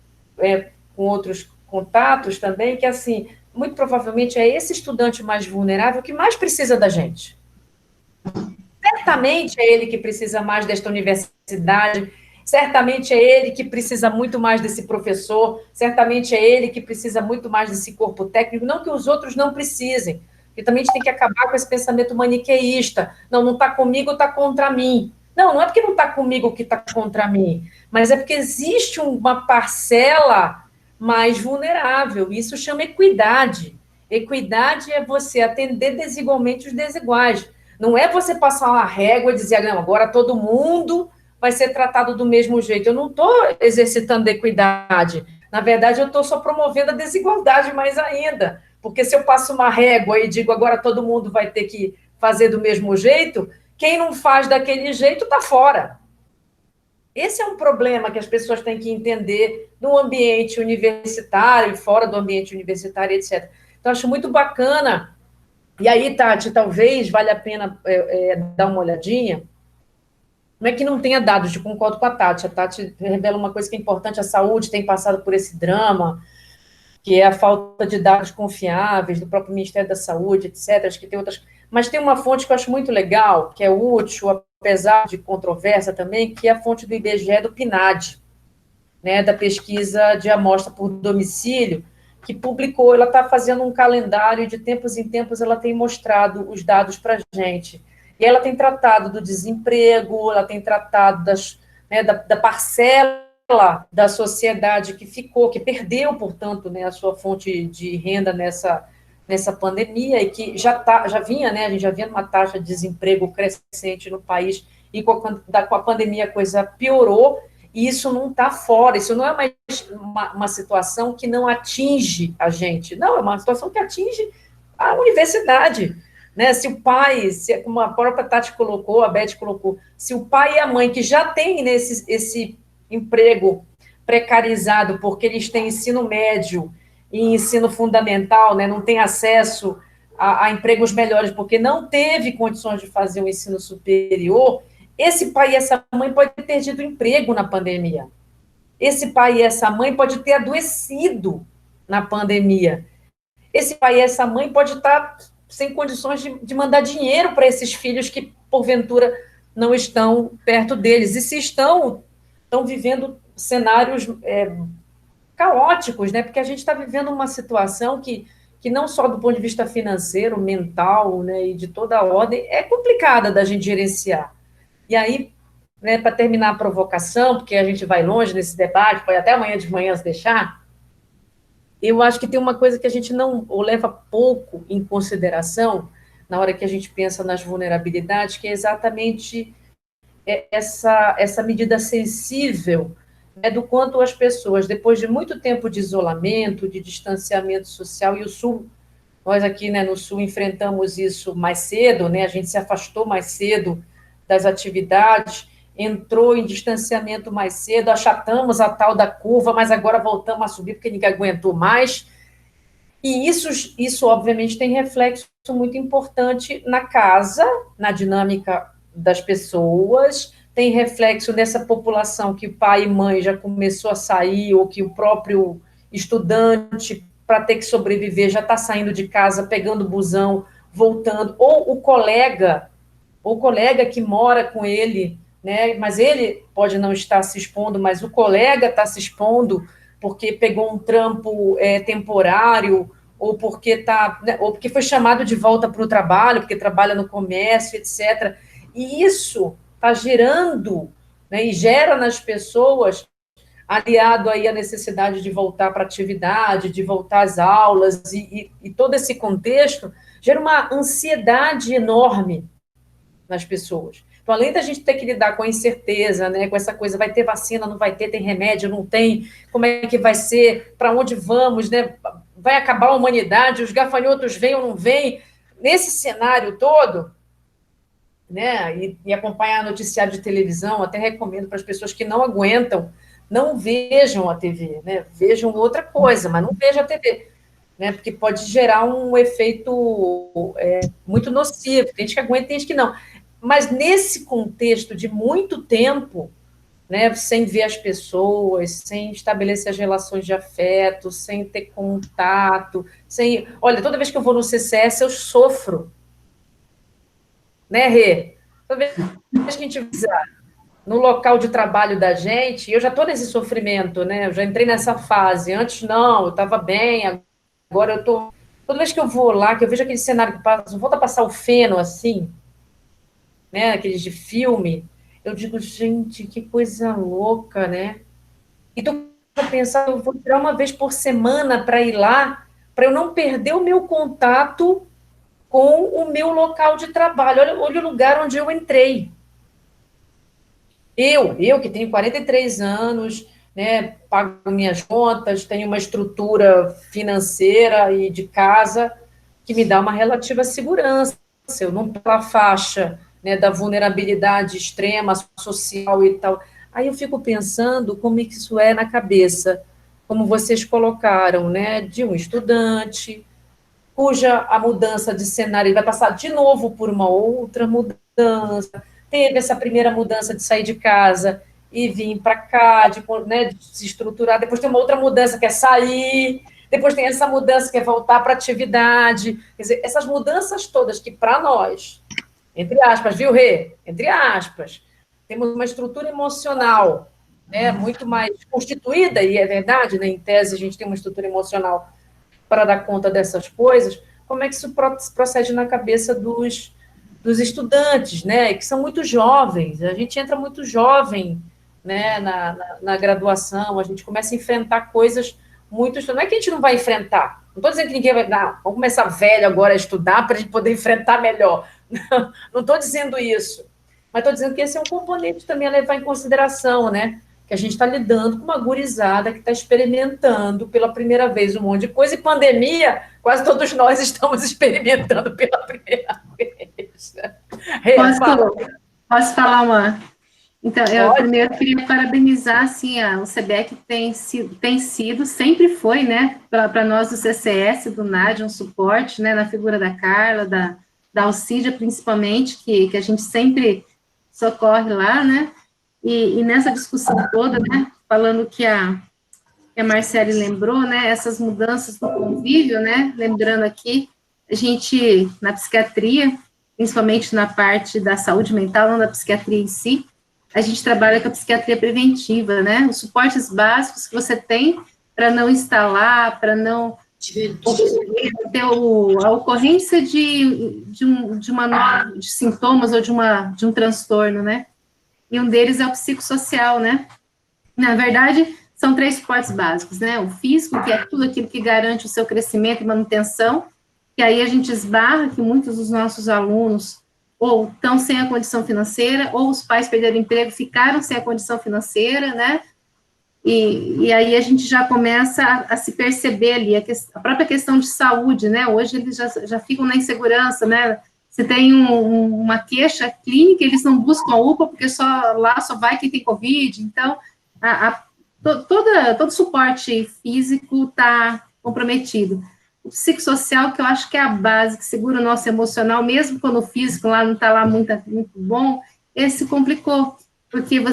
com outros contatos também, que, assim, muito provavelmente é esse estudante mais vulnerável que mais precisa da gente. Certamente é ele que precisa mais desta universidade, certamente é ele que precisa muito mais desse professor, certamente é ele que precisa muito mais desse corpo técnico, não que os outros não precisem, porque também a gente tem que acabar com esse pensamento maniqueísta, não está comigo, está contra mim. Não é porque não está comigo que está contra mim, mas é porque existe uma parcela mais vulnerável, isso chama equidade. Equidade é você atender desigualmente os desiguais. Não é você passar uma régua e dizer, não, agora todo mundo vai ser tratado do mesmo jeito. Eu não estou exercitando equidade. Na verdade, eu estou só promovendo a desigualdade mais ainda. Porque se eu passo uma régua e digo, agora todo mundo vai ter que fazer do mesmo jeito, quem não faz daquele jeito está fora. Esse é um problema que as pessoas têm que entender no ambiente universitário e fora do ambiente universitário, etc. Então, acho muito bacana. E aí, Tati, talvez valha a pena dar uma olhadinha. Não é que não tenha dados, eu concordo com a Tati. A Tati revela uma coisa que é importante, a saúde tem passado por esse drama, que é a falta de dados confiáveis do próprio Ministério da Saúde, etc. Acho que tem outras... Mas tem uma fonte que eu acho muito legal, que é útil, apesar de controvérsia também, que é a fonte do IBGE, do PNAD, né, da pesquisa de amostra por domicílio, que publicou, ela está fazendo um calendário, e de tempos em tempos ela tem mostrado os dados para a gente. E ela tem tratado do desemprego, ela tem tratado da parcela da sociedade que perdeu, portanto, né, a sua fonte de renda nessa pandemia, e que já vinha, né, a gente já vinha numa taxa de desemprego crescente no país, e com a pandemia a coisa piorou, e isso não está fora, isso não é uma situação que não atinge a gente, não, é uma situação que atinge a universidade, né? Se o pai, como a própria Tati colocou, a Beth colocou, se o pai e a mãe que já têm esse emprego precarizado, porque eles têm ensino médio e ensino fundamental, né, não têm acesso a empregos melhores, porque não teve condições de fazer um ensino superior, esse pai e essa mãe podem ter perdido o emprego na pandemia. Esse pai e essa mãe podem ter adoecido na pandemia. Esse pai e essa mãe podem estar sem condições de mandar dinheiro para esses filhos que, porventura, não estão perto deles. E se estão vivendo cenários caóticos, né? Porque a gente está vivendo uma situação que não só do ponto de vista financeiro, mental, né, e de toda a ordem, é complicada da gente gerenciar. E aí, né, para terminar a provocação, porque a gente vai longe nesse debate, pode até amanhã de manhã se deixar, eu acho que tem uma coisa que a gente não, ou leva pouco em consideração, na hora que a gente pensa nas vulnerabilidades, que é exatamente essa medida sensível, né, do quanto as pessoas, depois de muito tempo de isolamento, de distanciamento social, e o Sul, nós aqui, né, no Sul enfrentamos isso mais cedo, né, a gente se afastou mais cedo das atividades, entrou em distanciamento mais cedo, achatamos a tal da curva, mas agora voltamos a subir porque ninguém aguentou mais. E isso obviamente, tem reflexo muito importante na casa, na dinâmica das pessoas, tem reflexo nessa população que pai e mãe já começou a sair, ou que o próprio estudante, para ter que sobreviver, já está saindo de casa, pegando busão, voltando, ou o colega que mora com ele, né? Mas ele pode não estar se expondo, mas o colega está se expondo porque pegou um trampo temporário, ou porque ou porque foi chamado de volta para o trabalho, porque trabalha no comércio, etc. E isso está gerando, né, e gera nas pessoas, aliado aí à necessidade de voltar para a atividade, de voltar às aulas, e todo esse contexto, gera uma ansiedade enorme nas pessoas. Então, além da gente ter que lidar com a incerteza, né, com essa coisa, vai ter vacina, não vai ter, tem remédio, não tem, como é que vai ser, para onde vamos, né, vai acabar a humanidade, os gafanhotos vêm ou não vêm, nesse cenário todo, né, e acompanhar noticiário de televisão, até recomendo para as pessoas que não aguentam, não vejam a TV, né, vejam outra coisa, mas não vejam a TV, né, porque pode gerar um efeito muito nocivo, tem gente que aguenta, tem gente que não. Mas nesse contexto de muito tempo, né, sem ver as pessoas, sem estabelecer as relações de afeto, sem ter contato, sem... Olha, toda vez que eu vou no CCS, eu sofro. Né, Rê? Toda vez que a gente vai no local de trabalho da gente, eu já estou nesse sofrimento, né? Eu já entrei nessa fase. Antes, não, eu estava bem, agora eu estou... Toda vez que eu vou lá, que eu vejo aquele cenário que passa, volta a passar o feno, assim, né, aqueles de filme, eu digo, gente, que coisa louca, né? E tô pensando, eu vou tirar uma vez por semana para ir lá, para eu não perder o meu contato com o meu local de trabalho. Olha o lugar onde eu entrei. Eu que tenho 43 anos, né, pago minhas contas, tenho uma estrutura financeira e de casa que me dá uma relativa segurança. Eu não estou na faixa, né, da vulnerabilidade extrema, social e tal. Aí eu fico pensando como é que isso é na cabeça, como vocês colocaram, né, de um estudante, cuja a mudança de cenário ele vai passar de novo por uma outra mudança, teve essa primeira mudança de sair de casa e vir para cá, né, de se estruturar, depois tem uma outra mudança que é sair, depois tem essa mudança que é voltar para a atividade, quer dizer, essas mudanças todas que para nós, entre aspas, viu, Rê? Entre aspas, temos uma estrutura emocional, né, muito mais constituída, e é verdade, né, em tese a gente tem uma estrutura emocional para dar conta dessas coisas, como é que isso procede na cabeça dos estudantes, né, que são muito jovens, a gente entra muito jovem, né, na graduação, a gente começa a enfrentar coisas muito... Não é que a gente não vai enfrentar, não estou dizendo que ninguém vai... Não, vamos começar velho agora a estudar para a gente poder enfrentar melhor, não estou dizendo isso, mas estou dizendo que esse é um componente também a levar em consideração, né, que a gente está lidando com uma gurizada que está experimentando pela primeira vez um monte de coisa, e pandemia, quase todos nós estamos experimentando pela primeira vez. Posso falar uma... Então, eu primeiro queria parabenizar, assim, o SEBEC tem sido, sempre foi, né, para nós do CCS, do NAD, um suporte, né, na figura da Carla, da Alcídia, principalmente, que a gente sempre socorre lá, né, e nessa discussão toda, né, falando que a Marcele lembrou, né, essas mudanças no convívio, né, lembrando aqui, a gente, na psiquiatria, principalmente na parte da saúde mental, não da psiquiatria em si, a gente trabalha com a psiquiatria preventiva, né, os suportes básicos que você tem para não instalar, para não ter a ocorrência de sintomas ou de um transtorno, né, e um deles é o psicossocial, né, na verdade, são 3 suportes básicos, né, o físico, que é tudo aquilo que garante o seu crescimento e manutenção, que aí a gente esbarra que muitos dos nossos alunos ou estão sem a condição financeira, ou os pais perderam o emprego, ficaram sem a condição financeira, né, e aí a gente já começa a se perceber ali, a própria questão de saúde, né, hoje eles já ficam na insegurança, né, Se tem uma queixa clínica, eles não buscam a UPA, porque lá só vai quem tem Covid. Então, todo suporte físico está comprometido. O psicossocial, que eu acho que é a base, que segura o nosso emocional, mesmo quando o físico lá não está lá muito bom, esse complicou, porque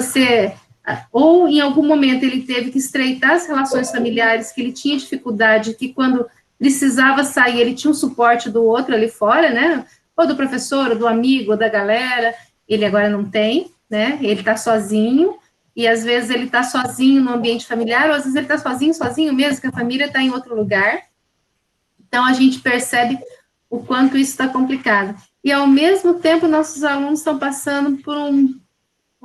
ou em algum momento ele teve que estreitar as relações familiares, que ele tinha dificuldade, que quando precisava sair, ele tinha um suporte do outro ali fora, né, ou do professor, ou do amigo, ou da galera, ele agora não tem, né, ele está sozinho, e às vezes ele está sozinho no ambiente familiar, ou às vezes ele está sozinho mesmo, que a família está em outro lugar. Então, a gente percebe o quanto isso está complicado. E, ao mesmo tempo, nossos alunos estão passando por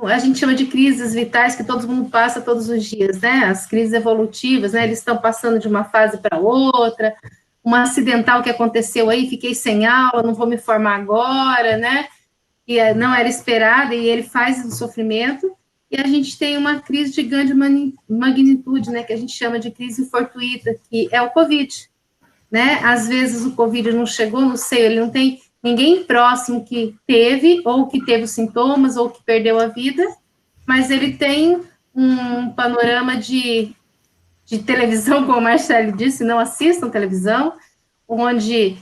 a gente chama de crises vitais, que todo mundo passa todos os dias, né? As crises evolutivas, né? Eles estão passando de uma fase para outra, uma acidental que aconteceu aí, fiquei sem aula, não vou me formar agora, né? E não era esperada, e ele faz o sofrimento. E a gente tem uma crise de grande magnitude, né? Que a gente chama de crise fortuita, que é o Covid. Né? Às vezes o Covid não chegou no seio, ele não tem ninguém próximo que teve, ou que teve os sintomas, ou que perdeu a vida, mas ele tem um panorama de televisão, como a Marcele disse, não assistam televisão, onde,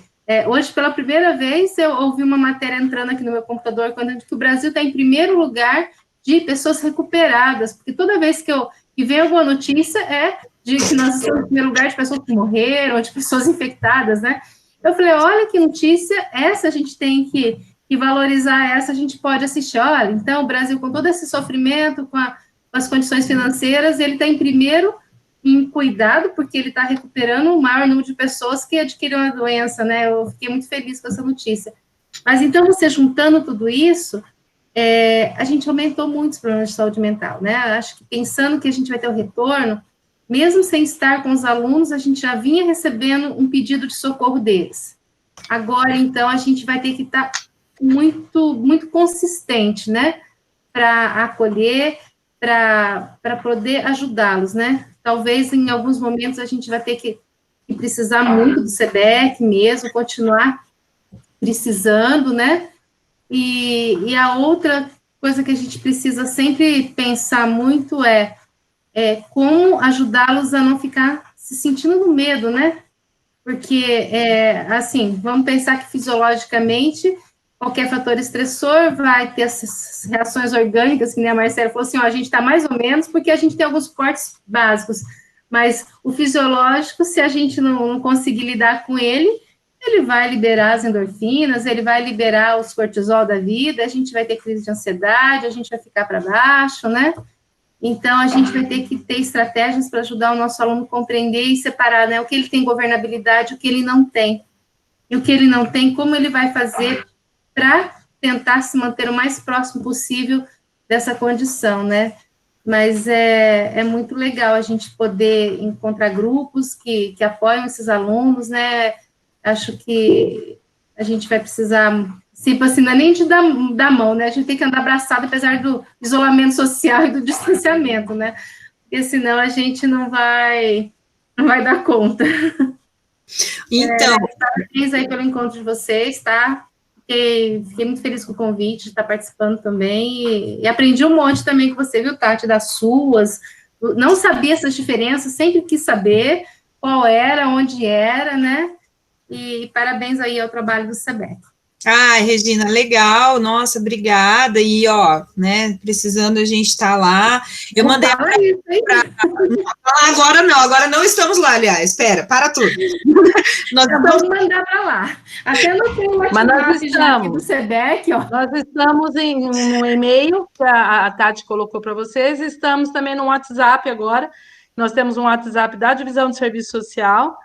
hoje, pela primeira vez, eu ouvi uma matéria entrando aqui no meu computador, quando que o Brasil está em primeiro lugar de pessoas recuperadas, porque toda vez que vem alguma notícia de que nós estamos em primeiro lugar de pessoas que morreram, de pessoas infectadas, né? Eu falei, olha que notícia, essa a gente tem que valorizar, essa a gente pode assistir. Olha, então o Brasil, com todo esse sofrimento, com as condições financeiras, ele está em primeiro em cuidado, porque ele está recuperando o maior número de pessoas que adquiriram a doença, né? Eu fiquei muito feliz com essa notícia. Mas então, você juntando tudo isso, a gente aumentou muito os problemas de saúde mental, né? Acho que pensando que a gente vai ter o retorno, mesmo sem estar com os alunos, a gente já vinha recebendo um pedido de socorro deles. Agora, então, a gente vai ter que estar muito, muito consistente, né, para acolher, para poder ajudá-los, né. Talvez, em alguns momentos, a gente vai ter que precisar muito do SEBEC mesmo, continuar precisando, né, e a outra coisa que a gente precisa sempre pensar muito como ajudá-los a não ficar se sentindo no medo, né? Porque, assim, vamos pensar que fisiologicamente, qualquer fator estressor vai ter essas reações orgânicas, que nem a Marcela falou assim, a gente está mais ou menos, porque a gente tem alguns suportes básicos, mas o fisiológico, se a gente não conseguir lidar com ele vai liberar as endorfinas, ele vai liberar os cortisol da vida, a gente vai ter crise de ansiedade, a gente vai ficar para baixo, né? Então, a gente vai ter que ter estratégias para ajudar o nosso aluno a compreender e separar, né, o que ele tem governabilidade, o que ele não tem. E o que ele não tem, como ele vai fazer para tentar se manter o mais próximo possível dessa condição, né? Mas é muito legal a gente poder encontrar grupos que apoiam esses alunos, né? Acho que a gente vai precisar... Tipo assim, não é nem de dar mão, né? A gente tem que andar abraçado, apesar do isolamento social e do distanciamento, né? Porque senão a gente não vai dar conta. Então... Parabéns aí pelo encontro de vocês, tá? Fiquei muito feliz com o convite, de estar participando também, e aprendi um monte também com você, viu, Tati, das suas. Não sabia essas diferenças, sempre quis saber qual era, onde era, né? E parabéns aí ao trabalho do SEBEC. Ai, Regina, legal, nossa, obrigada, e ó, né, precisando a gente tá lá, eu mandei agora não estamos lá, aliás, espera, para tudo. Nós vamos mandar para lá, até no WhatsApp do SEBEC, ó. Nós estamos em um e-mail que a Tati colocou para vocês, estamos também no WhatsApp agora, nós temos um WhatsApp da Divisão de Serviço Social.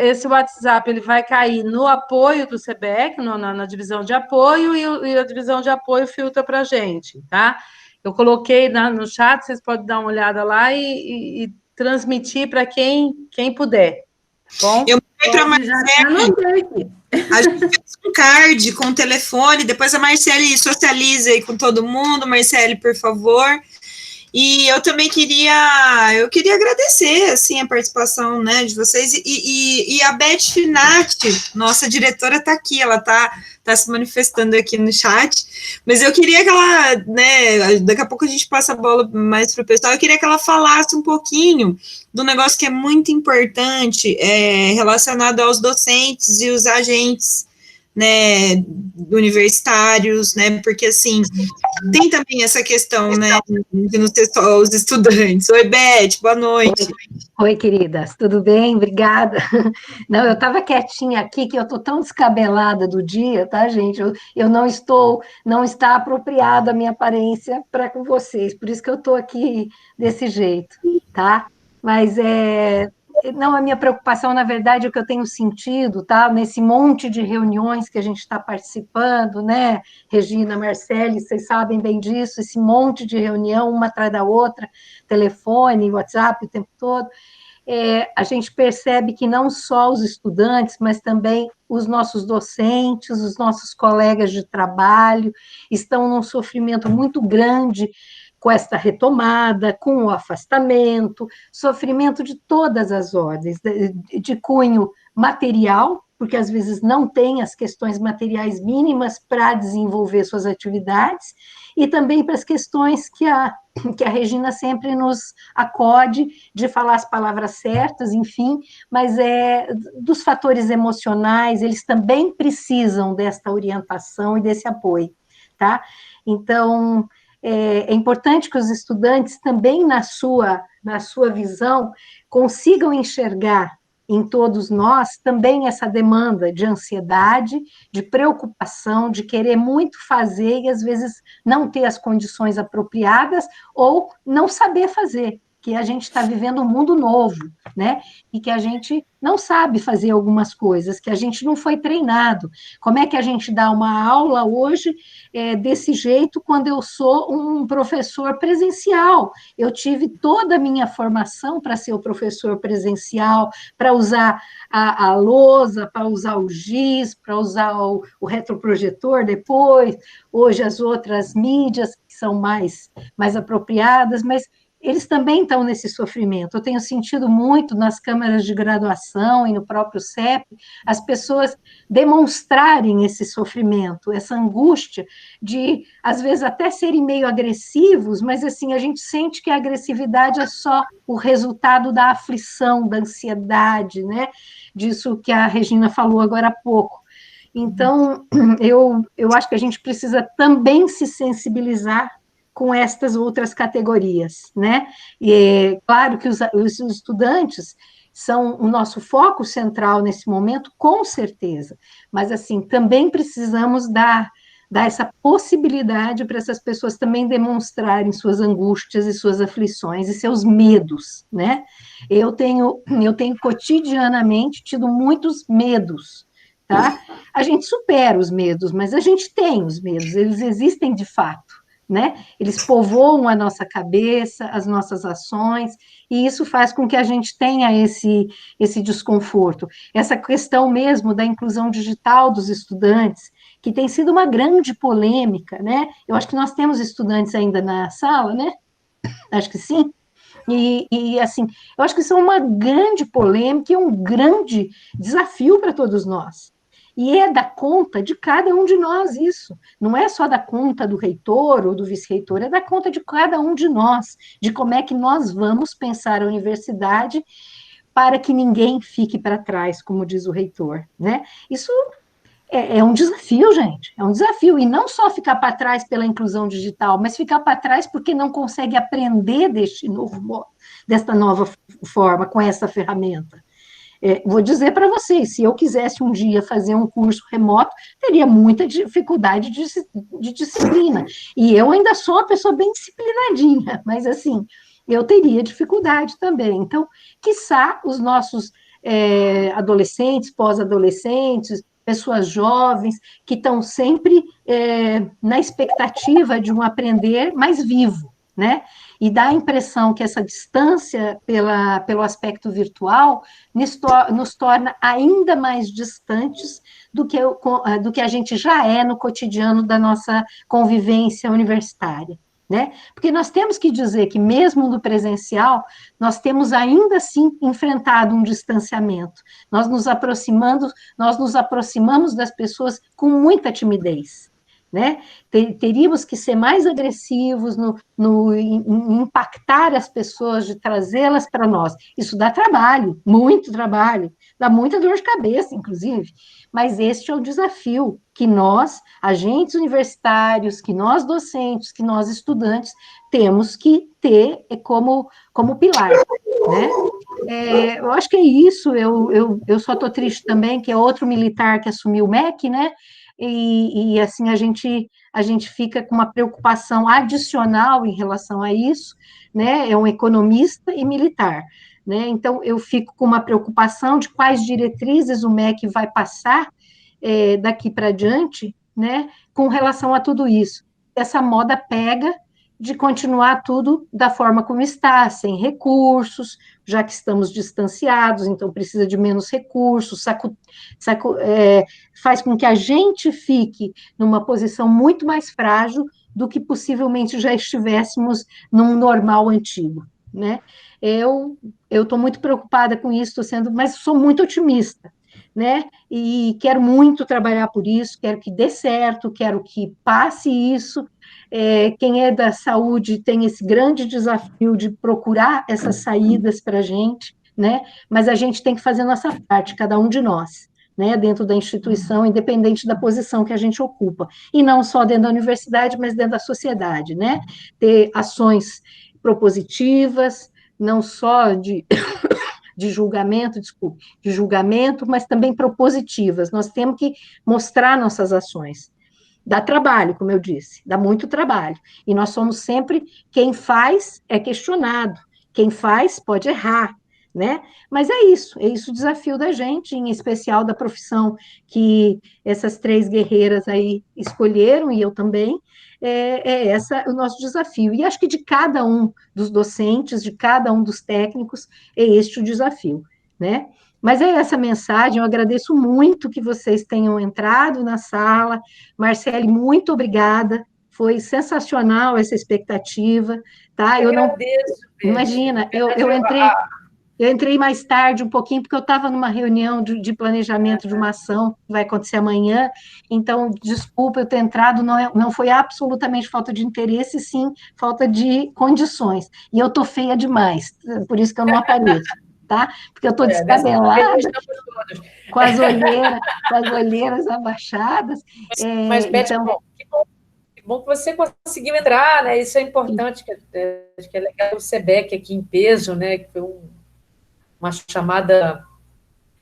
Esse WhatsApp ele vai cair no apoio do SEBEC, na divisão de apoio, e a divisão de apoio filtra para a gente, tá? Eu coloquei no chat, vocês podem dar uma olhada lá e transmitir para quem puder, tá bom? Eu mandei para a Marcele, a gente fez um card com o telefone, depois a Marcele socializa aí com todo mundo, Marcele, por favor. E eu também queria agradecer, assim, a participação, né, de vocês, e a Beth Finatti, nossa diretora, está aqui, ela está se manifestando aqui no chat, mas eu queria que ela, né, daqui a pouco a gente passa a bola mais para o pessoal, eu queria que ela falasse um pouquinho do negócio que é muito importante, relacionado aos docentes e os agentes, né, universitários, né, porque, assim, tem também essa questão, né, de não ser só os estudantes. Oi, Beth, boa noite. Oi, queridas, tudo bem? Obrigada. Não, eu estava quietinha aqui, que eu estou tão descabelada do dia, tá, gente? Eu não está apropriada a minha aparência para com vocês, por isso que eu estou aqui desse jeito, tá? Mas não, a minha preocupação, na verdade, é o que eu tenho sentido, tá? Nesse monte de reuniões que a gente está participando, né? Regina, Marcele, vocês sabem bem disso, esse monte de reunião, uma atrás da outra, telefone, WhatsApp o tempo todo. A gente percebe que não só os estudantes, mas também os nossos docentes, os nossos colegas de trabalho, estão num sofrimento muito grande com esta retomada, com o afastamento, sofrimento de todas as ordens, de cunho material, porque às vezes não tem as questões materiais mínimas para desenvolver suas atividades, e também para as questões que a Regina sempre nos acode de falar as palavras certas, enfim, mas dos fatores emocionais, eles também precisam desta orientação e desse apoio, tá? Então, é importante que os estudantes também, na sua visão, consigam enxergar em todos nós também essa demanda de ansiedade, de preocupação, de querer muito fazer e às vezes não ter as condições apropriadas ou não saber fazer, que a gente está vivendo um mundo novo, né? E que a gente não sabe fazer algumas coisas, que a gente não foi treinado. Como é que a gente dá uma aula hoje desse jeito quando eu sou um professor presencial? Eu tive toda a minha formação para ser o professor presencial, para usar a lousa, para usar o giz, para usar o retroprojetor depois, hoje as outras mídias que são mais apropriadas, mas eles também estão nesse sofrimento. Eu tenho sentido muito nas câmaras de graduação e no próprio CEP, as pessoas demonstrarem esse sofrimento, essa angústia de, às vezes, até serem meio agressivos, mas, assim, a gente sente que a agressividade é só o resultado da aflição, da ansiedade, né? Disso que a Regina falou agora há pouco. Então, eu acho que a gente precisa também se sensibilizar com estas outras categorias, né? E é claro que os estudantes são o nosso foco central nesse momento, com certeza, mas, assim, também precisamos dar essa possibilidade para essas pessoas também demonstrarem suas angústias e suas aflições e seus medos, né? Eu tenho cotidianamente tido muitos medos, tá? A gente supera os medos, mas a gente tem os medos, eles existem de fato, né? Eles povoam a nossa cabeça, as nossas ações, e isso faz com que a gente tenha esse desconforto. Essa questão mesmo da inclusão digital dos estudantes, que tem sido uma grande polêmica, né? Eu acho que nós temos estudantes ainda na sala, né? Acho que sim. E assim, eu acho que isso é uma grande polêmica e um grande desafio para todos nós. E é da conta de cada um de nós isso. Não é só da conta do reitor ou do vice-reitor, é da conta de cada um de nós, de como é que nós vamos pensar a universidade para que ninguém fique para trás, como diz o reitor, né? Isso é um desafio, gente, é um desafio. E não só ficar para trás pela inclusão digital, mas ficar para trás porque não consegue aprender desta nova forma, com essa ferramenta. Vou dizer para vocês, se eu quisesse um dia fazer um curso remoto, teria muita dificuldade de disciplina. E eu ainda sou uma pessoa bem disciplinadinha, mas, assim, eu teria dificuldade também. Então, quiçá os nossos adolescentes, pós-adolescentes, pessoas jovens, que estão sempre na expectativa de um aprender mais vivo, né? E dá a impressão que essa distância pelo aspecto virtual nos torna ainda mais distantes do que a gente já é no cotidiano da nossa convivência universitária. né? Porque nós temos que dizer que, mesmo no presencial, nós temos ainda assim enfrentado um distanciamento. Nós nos aproximamos das pessoas com muita timidez, né? Teríamos que ser mais agressivos em impactar as pessoas, de trazê-las para nós. Isso dá trabalho, muito trabalho, dá muita dor de cabeça, inclusive, mas este é o desafio que nós, agentes universitários, que nós docentes, que nós estudantes, temos que ter como pilar, né? Eu acho que é isso, eu só estou triste também, que é outro militar que assumiu o MEC, né? E assim, a gente fica com uma preocupação adicional em relação a isso, né? É um economista e militar, né? Então, eu fico com uma preocupação de quais diretrizes o MEC vai passar daqui para diante, né? Com relação a tudo isso. Essa moda pega de continuar tudo da forma como está, sem recursos, já que estamos distanciados, então precisa de menos recursos, faz com que a gente fique numa posição muito mais frágil do que possivelmente já estivéssemos num normal antigo, né? Eu estou muito preocupada com isso, mas sou muito otimista, né? E quero muito trabalhar por isso, quero que dê certo, quero que passe isso. Quem é da saúde tem esse grande desafio de procurar essas saídas para a gente, né? Mas a gente tem que fazer a nossa parte, cada um de nós, né? Dentro da instituição, independente da posição que a gente ocupa. E não só dentro da universidade, mas dentro da sociedade, né? Ter ações propositivas, não só de julgamento, mas também propositivas. Nós temos que mostrar nossas ações. Dá trabalho, como eu disse, dá muito trabalho. E nós somos sempre, quem faz é questionado, quem faz pode errar, né? Mas é isso o desafio da gente, em especial da profissão que essas 3 guerreiras aí escolheram, e eu também, essa o nosso desafio. E acho que de cada um dos docentes, de cada um dos técnicos, é este o desafio, né? Mas é essa mensagem, eu agradeço muito que vocês tenham entrado na sala. Marcele, muito obrigada, foi sensacional essa expectativa, tá? Eu agradeço, imagina, eu entrei mais tarde um pouquinho, porque eu estava numa reunião de planejamento de uma ação que vai acontecer amanhã, então, desculpa eu ter entrado, não foi absolutamente falta de interesse, sim, falta de condições. E eu estou feia demais, por isso que eu não apareço, tá? Porque eu estou descabelada, com as olheiras abaixadas. Mas, Beth, então... que bom que você conseguiu entrar, né? Isso é importante, acho que é legal o SEBEC aqui em peso, né? Que foi uma chamada,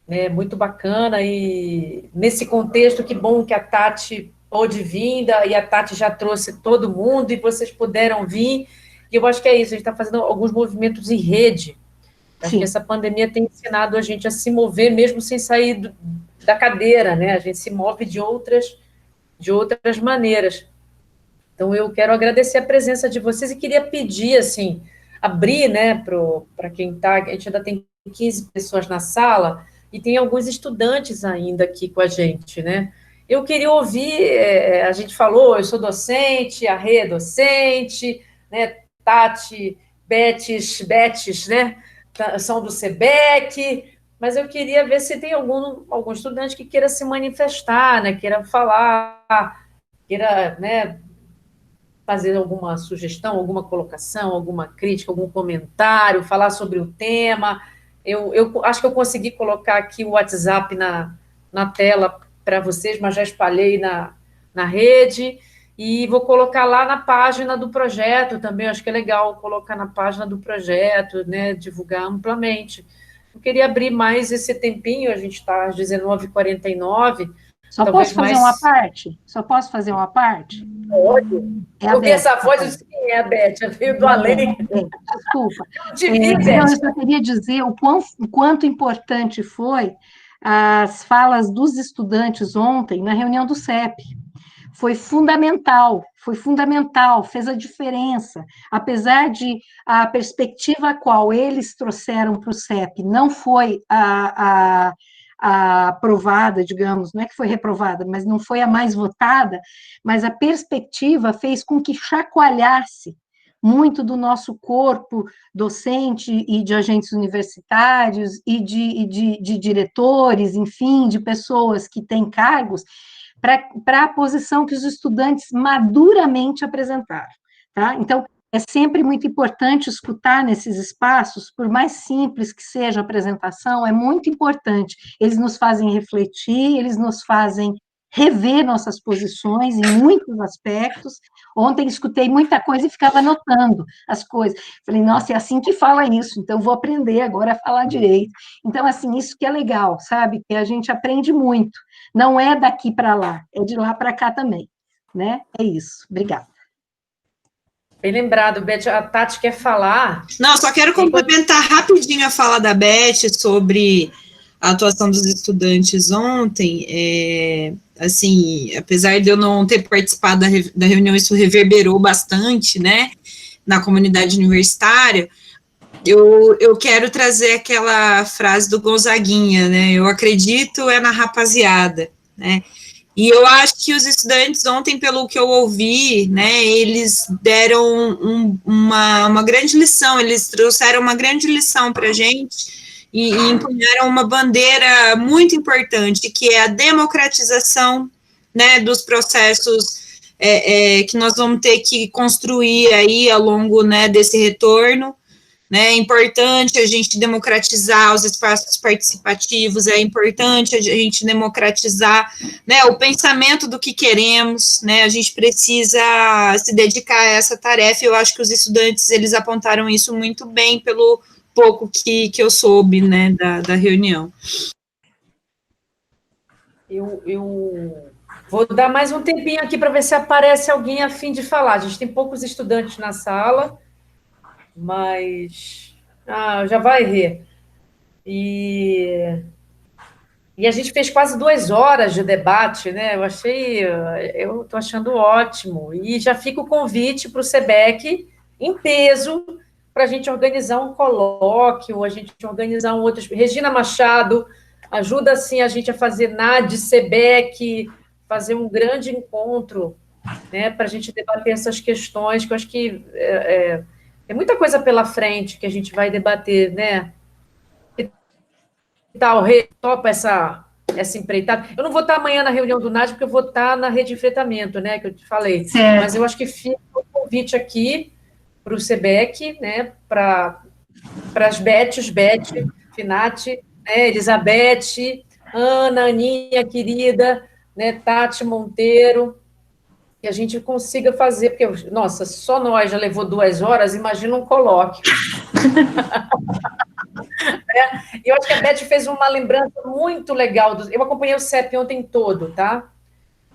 né, muito bacana, e nesse contexto, que bom que a Tati pôde vir, e a Tati já trouxe todo mundo, e vocês puderam vir, e eu acho que é isso, a gente está fazendo alguns movimentos em rede. Acho que essa pandemia tem ensinado a gente a se mover, mesmo sem sair da cadeira, né? A gente se move de outras maneiras. Então, eu quero agradecer a presença de vocês e queria pedir, assim, abrir, né, para quem está, a gente ainda tem 15 pessoas na sala, e tem alguns estudantes ainda aqui com a gente, né? Eu queria ouvir, a gente falou, eu sou docente, a Rê é docente, né, Tati, Betes, né, são do SEBEC, mas eu queria ver se tem algum estudante que queira se manifestar, né, queira falar, queira, né, fazer alguma sugestão, alguma colocação, alguma crítica, algum comentário, falar sobre o tema. Eu acho que eu consegui colocar aqui o WhatsApp na tela para vocês, mas já espalhei na rede, e vou colocar lá na página do projeto também. Acho que é legal colocar na página do projeto, né, divulgar amplamente. Eu queria abrir mais esse tempinho, a gente está às 19h49. Só posso fazer uma parte? Pode. Ouvir essa voz, eu disse, quem é a Beth? Eu veio do além. Desculpa. Eu só queria dizer o quanto importante foi as falas dos estudantes ontem na reunião do CEP. Foi fundamental, fez a diferença. Apesar de a perspectiva a qual eles trouxeram para o CEP não foi a a aprovada, digamos, não é que foi reprovada, mas não foi a mais votada, mas a perspectiva fez com que chacoalhasse muito do nosso corpo docente e de agentes universitários e de diretores, enfim, de pessoas que têm cargos, para a posição que os estudantes maduramente apresentaram. Tá? Então, é sempre muito importante escutar nesses espaços, por mais simples que seja a apresentação, é muito importante. Eles nos fazem refletir, eles nos fazem rever nossas posições em muitos aspectos. Ontem escutei muita coisa e ficava anotando as coisas. Falei, nossa, é assim que fala isso, então vou aprender agora a falar direito. Então, assim, isso que é legal, sabe? Que a gente aprende muito. Não é daqui para lá, é de lá para cá também, né? É isso. Obrigada. Bem lembrado, Beth. A Tati quer falar? Não, só quero complementar rapidinho a fala da Beth sobre a atuação dos estudantes ontem. Assim, apesar de eu não ter participado da reunião, isso reverberou bastante, né, na comunidade universitária. Eu quero trazer aquela frase do Gonzaguinha, né, eu acredito na rapaziada, né, e eu acho que os estudantes ontem, pelo que eu ouvi, né, eles deram uma grande lição, eles trouxeram uma grande lição para a gente e empunharam uma bandeira muito importante, que é a democratização, né, dos processos que nós vamos ter que construir aí ao longo, né, desse retorno. Né, é importante a gente democratizar os espaços participativos, é importante a gente democratizar, né, o pensamento do que queremos, né, a gente precisa se dedicar a essa tarefa. Eu acho que os estudantes, eles apontaram isso muito bem pelo pouco que eu soube, né, da reunião. Eu vou dar mais um tempinho aqui para ver se aparece alguém a fim de falar. A gente tem poucos estudantes na sala, mas já vai ver. E a gente fez quase 2 horas de debate, né? Eu estou achando ótimo. E já fica o convite para o SEBEC em peso para a gente organizar um colóquio, a gente organizar um outro. Regina Machado ajuda assim a gente a fazer NAD, SEBEC, fazer um grande encontro, né? Para a gente debater essas questões, que eu acho que é muita coisa pela frente que a gente vai debater, né? Que tal, topa essa empreitada? Eu não vou estar amanhã na reunião do NAD, porque eu vou estar na rede de enfrentamento, né? Que eu te falei. Certo. Mas eu acho que fica o convite aqui para o SEBEC, né? Para as Beth, Finati, né, Elizabeth, Ana, Aninha, querida, né? Tati Monteiro, que a gente consiga fazer, porque, nossa, só nós já levou 2 horas, imagina um colóquio. E eu acho que a Beth fez uma lembrança muito legal. Eu acompanhei o CEP ontem todo, tá?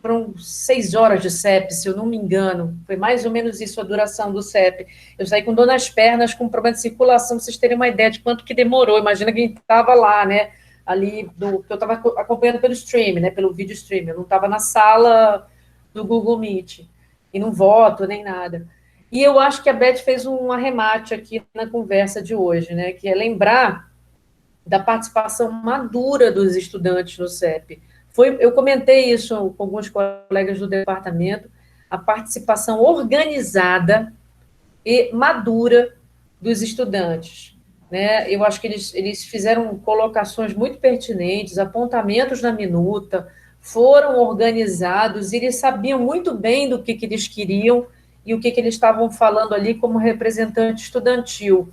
Foram 6 horas de CEP, se eu não me engano. Foi mais ou menos isso a duração do CEP. Eu saí com dor nas pernas, com problema de circulação, pra vocês terem uma ideia de quanto que demorou. Imagina quem estava lá, né? Ali, que eu estava acompanhando pelo stream, né? Pelo vídeo stream. Eu não estava na sala do Google Meet, e não voto, nem nada. E eu acho que a Beth fez um arremate aqui na conversa de hoje, né, que é lembrar da participação madura dos estudantes no CEP. Eu comentei isso com alguns colegas do departamento, a participação organizada e madura dos estudantes, né? Eu acho que eles fizeram colocações muito pertinentes, apontamentos na minuta, foram organizados, e eles sabiam muito bem do que eles queriam e o que eles estavam falando ali como representante estudantil.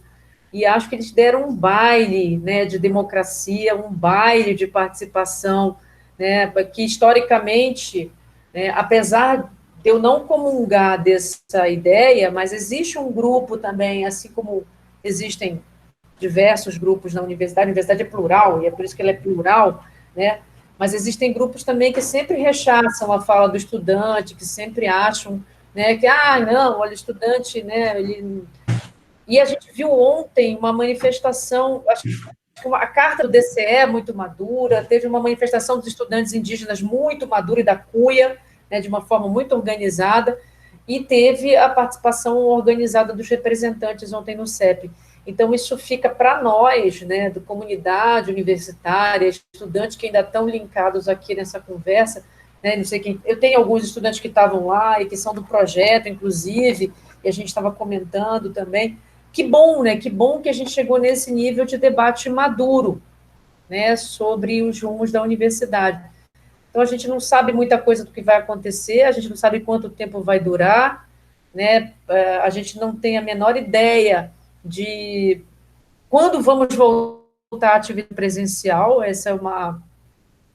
E acho que eles deram um baile, né, de democracia, um baile de participação, né, que historicamente, né, apesar de eu não comungar dessa ideia, mas existe um grupo também, assim como existem diversos grupos na universidade, a universidade é plural, e é por isso que ela é plural, né? Mas existem grupos também que sempre rechaçam a fala do estudante, que sempre acham, né, que, não, olha, o estudante, né, ele... E a gente viu ontem uma manifestação, acho que a carta do DCE é muito madura, teve uma manifestação dos estudantes indígenas muito madura e da CUIA, né, de uma forma muito organizada, e teve a participação organizada dos representantes ontem no CEP. Então, isso fica para nós, né, da comunidade universitária, estudantes que ainda estão linkados aqui nessa conversa, né, não sei quem, eu tenho alguns estudantes que estavam lá e que são do projeto, inclusive, e a gente estava comentando também. Que bom, né, que bom que a gente chegou nesse nível de debate maduro, né, sobre os rumos da universidade. Então, a gente não sabe muita coisa do que vai acontecer, a gente não sabe quanto tempo vai durar, né, a gente não tem a menor ideia de quando vamos voltar à atividade presencial. Essa é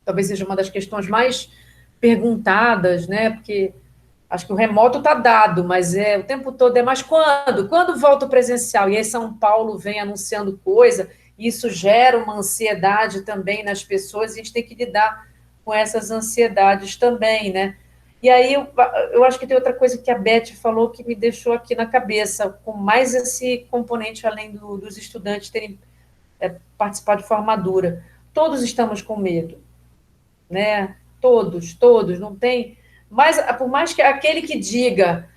talvez seja uma das questões mais perguntadas, né, porque acho que o remoto está dado, mas o tempo todo mas quando? Quando volta o presencial? E aí São Paulo vem anunciando coisa, e isso gera uma ansiedade também nas pessoas, e a gente tem que lidar com essas ansiedades também, né? E aí eu acho que tem outra coisa que a Beth falou que me deixou aqui na cabeça, com mais esse componente, além dos estudantes terem participado de formatura. Todos estamos com medo, né? Todos, não tem... Mas, por mais que aquele que diga,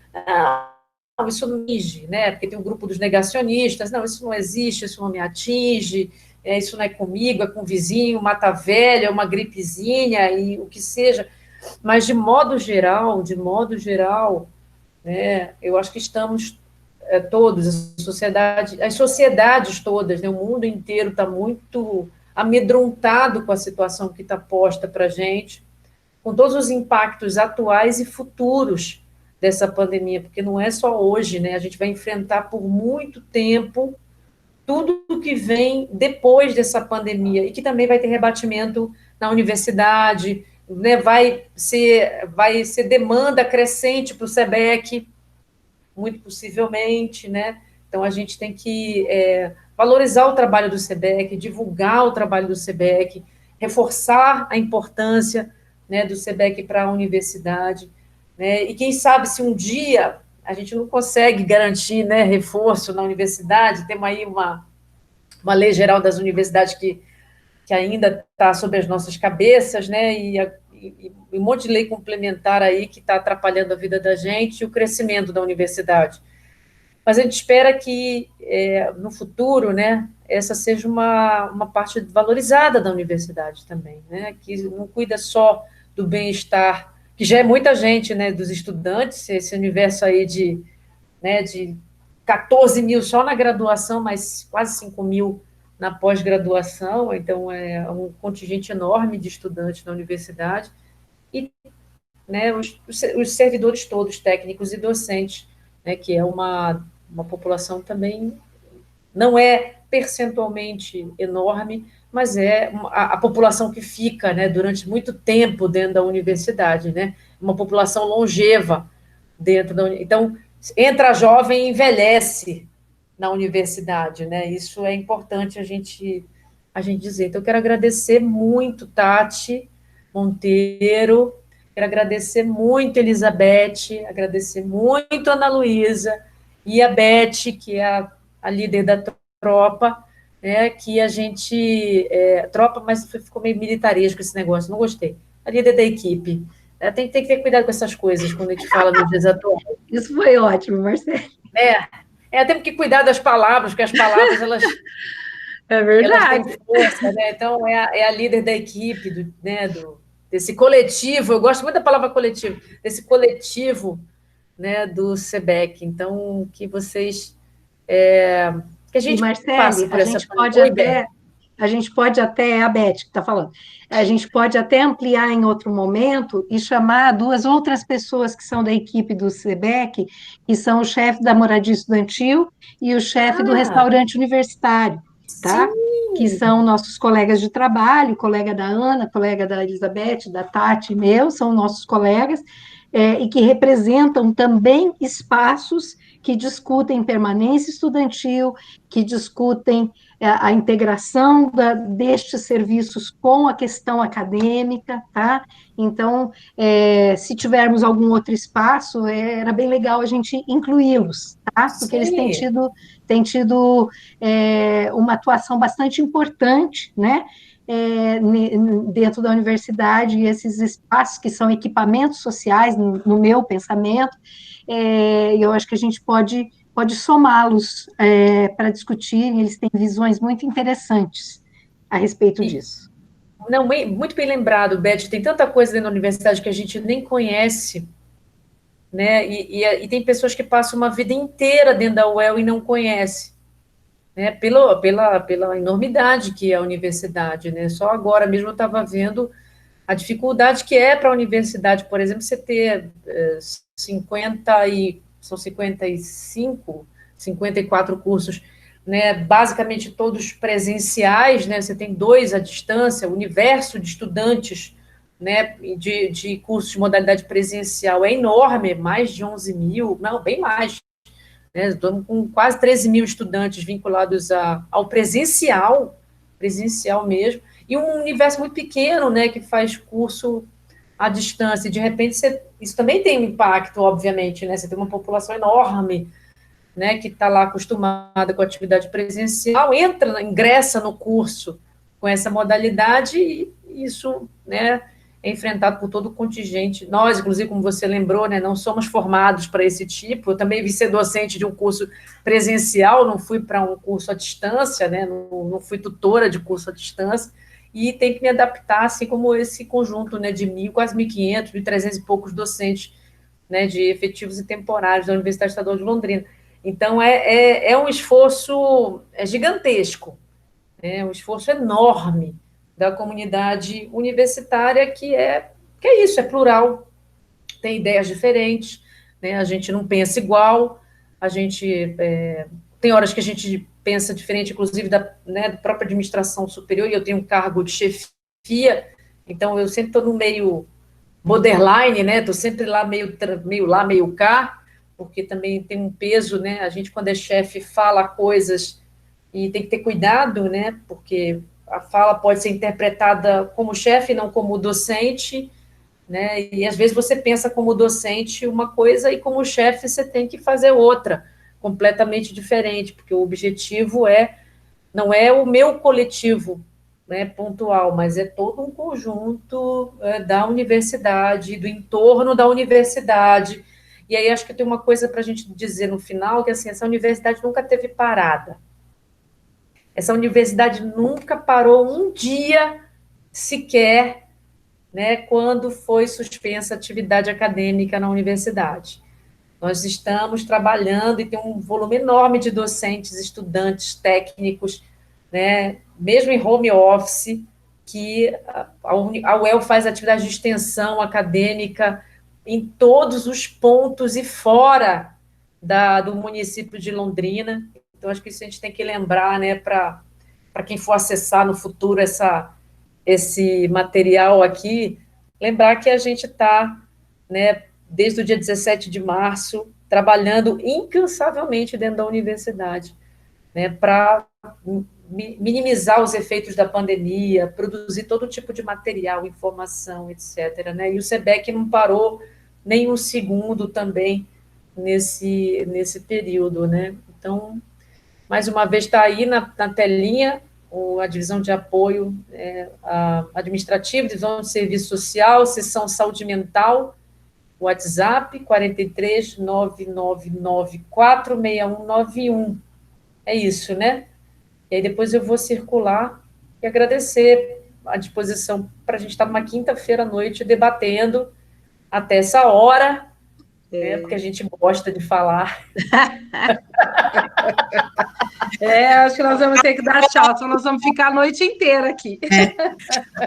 não, isso não existe, né? Porque tem um grupo dos negacionistas, não, isso não existe, isso não me atinge, isso não é comigo, é com o vizinho, mata velha, uma gripezinha, e o que seja. Mas, de modo geral, né, eu acho que estamos todos, as sociedades todas, né, o mundo inteiro está muito amedrontado com a situação que está posta para a gente, com todos os impactos atuais e futuros dessa pandemia, porque não é só hoje, né? A gente vai enfrentar por muito tempo tudo o que vem depois dessa pandemia, e que também vai ter rebatimento na universidade, né? Vai ser demanda crescente para o SEBEC, muito possivelmente, né? Então, a gente tem que valorizar o trabalho do SEBEC, divulgar o trabalho do SEBEC, reforçar a importância, né, do SEBEC para a universidade, né? E quem sabe se um dia a gente não consegue garantir, né, reforço na universidade, temos aí uma lei geral das universidades que ainda está sobre as nossas cabeças, né, e um monte de lei complementar aí que está atrapalhando a vida da gente e o crescimento da universidade. Mas a gente espera que, no futuro, né, essa seja uma parte valorizada da universidade também, né, que não cuida só do bem-estar, que já é muita gente, né, dos estudantes, esse universo aí de 14 mil só na graduação, mas quase 5 mil na pós-graduação, então é um contingente enorme de estudantes na universidade, e, né, os servidores todos, técnicos e docentes, né, que é uma população também, não é percentualmente enorme, mas é a população que fica, né, durante muito tempo dentro da universidade, né, uma população longeva dentro da universidade. Então, entra jovem e envelhece na universidade, né, isso é importante a gente dizer. Então, eu quero agradecer muito, Tati Monteiro, quero agradecer muito, Elizabeth, agradecer muito, Ana Luísa, e a Beth, que é a líder da tropa, né, que a gente... tropa, mas ficou meio militaresco esse negócio, não gostei. A líder da equipe. Tem que ter cuidado com essas coisas quando a gente fala nos dias atuais. Isso foi ótimo, Marcelo. Temos que cuidar das palavras, porque as palavras, elas... É verdade. Elas têm força, né? Então, é a líder da equipe, desse coletivo, eu gosto muito da palavra coletivo, desse coletivo, né, do SEBEC. Então, que vocês... que a gente passe por essa pandemia. A gente pode até, é a Beth que está falando, a gente pode até ampliar em outro momento e chamar duas outras pessoas que são da equipe do SEBEC, que são o chefe da moradia estudantil e o chefe do restaurante universitário, tá? Sim. Que são nossos colegas de trabalho, colega da Ana, colega da Elizabeth, da Tati e meu, são nossos colegas, e que representam também espaços que discutem permanência estudantil, que discutem a integração destes serviços com a questão acadêmica, tá? Então, se tivermos algum outro espaço, era bem legal a gente incluí-los, tá? Porque eles têm tido uma atuação bastante importante, né? dentro da universidade, e esses espaços que são equipamentos sociais, no meu pensamento, eu acho que a gente pode somá-los para discutir, e eles têm visões muito interessantes a respeito disso. Não, muito bem lembrado, Beth, tem tanta coisa dentro da universidade que a gente nem conhece, né? E tem pessoas que passam uma vida inteira dentro da UEL e não conhecem, né? Pela enormidade que é a universidade, né? Só agora mesmo eu estava vendo a dificuldade que é para a universidade, por exemplo, você ter 54 cursos, né, basicamente todos presenciais, né, você tem 2 à distância, o universo de estudantes, né, de cursos de modalidade presencial é enorme, mais de 11 mil, não, bem mais, né, estamos com quase 13 mil estudantes vinculados ao presencial mesmo, e um universo muito pequeno, né, que faz curso à distância, e de repente isso também tem um impacto, obviamente, né, você tem uma população enorme, né, que está lá acostumada com a atividade presencial, ingressa no curso com essa modalidade, e isso, né, é enfrentado por todo o contingente. Nós, inclusive, como você lembrou, né, não somos formados para esse tipo. Eu também vi ser docente de um curso presencial, não fui para um curso à distância, né, não fui tutora de curso à distância, e tem que me adaptar, assim como esse conjunto, né, de quase 1.500, 1.300 e poucos docentes, né, de efetivos e temporários da Universidade Estadual de Londrina. Então, é um esforço gigantesco, um esforço enorme da comunidade universitária, que é isso, é plural, tem ideias diferentes, né, a gente não pensa igual, a gente tem horas que a gente pensa diferente, inclusive né, da própria administração superior, e eu tenho um cargo de chefia, então eu sempre estou no meio borderline, né, estou sempre lá meio lá, meio cá, porque também tem um peso, né? A gente, quando é chefe, fala coisas e tem que ter cuidado, né? Porque a fala pode ser interpretada como chefe, não como docente, né? E às vezes você pensa como docente uma coisa e como chefe você tem que fazer outra, completamente diferente, porque o objetivo não é o meu coletivo, né, pontual, mas é todo um conjunto da universidade, do entorno da universidade. E aí acho que tem uma coisa para a gente dizer no final, que assim, essa universidade nunca teve parada. Essa universidade nunca parou um dia sequer, né, quando foi suspensa a atividade acadêmica na universidade. Nós estamos trabalhando e tem um volume enorme de docentes, estudantes, técnicos, né, mesmo em home office, que a UEL faz atividade de extensão acadêmica em todos os pontos e fora do município de Londrina. Então, acho que isso a gente tem que lembrar, né, para quem for acessar no futuro esse material aqui, lembrar que a gente está, né, desde o dia 17 de março, trabalhando incansavelmente dentro da universidade, né, para minimizar os efeitos da pandemia, produzir todo tipo de material, informação, etc., né, e o SEBEC não parou nem um segundo também nesse período, né? Então, mais uma vez está aí na telinha a divisão de apoio administrativo, divisão de serviço social, seção saúde mental, WhatsApp 43 9994 6191. É isso, né? E aí depois eu vou circular e agradecer a disposição para a gente estar numa quinta-feira à noite debatendo até essa hora, né, porque a gente gosta de falar. Acho que nós vamos ter que dar tchau, senão nós vamos ficar a noite inteira aqui.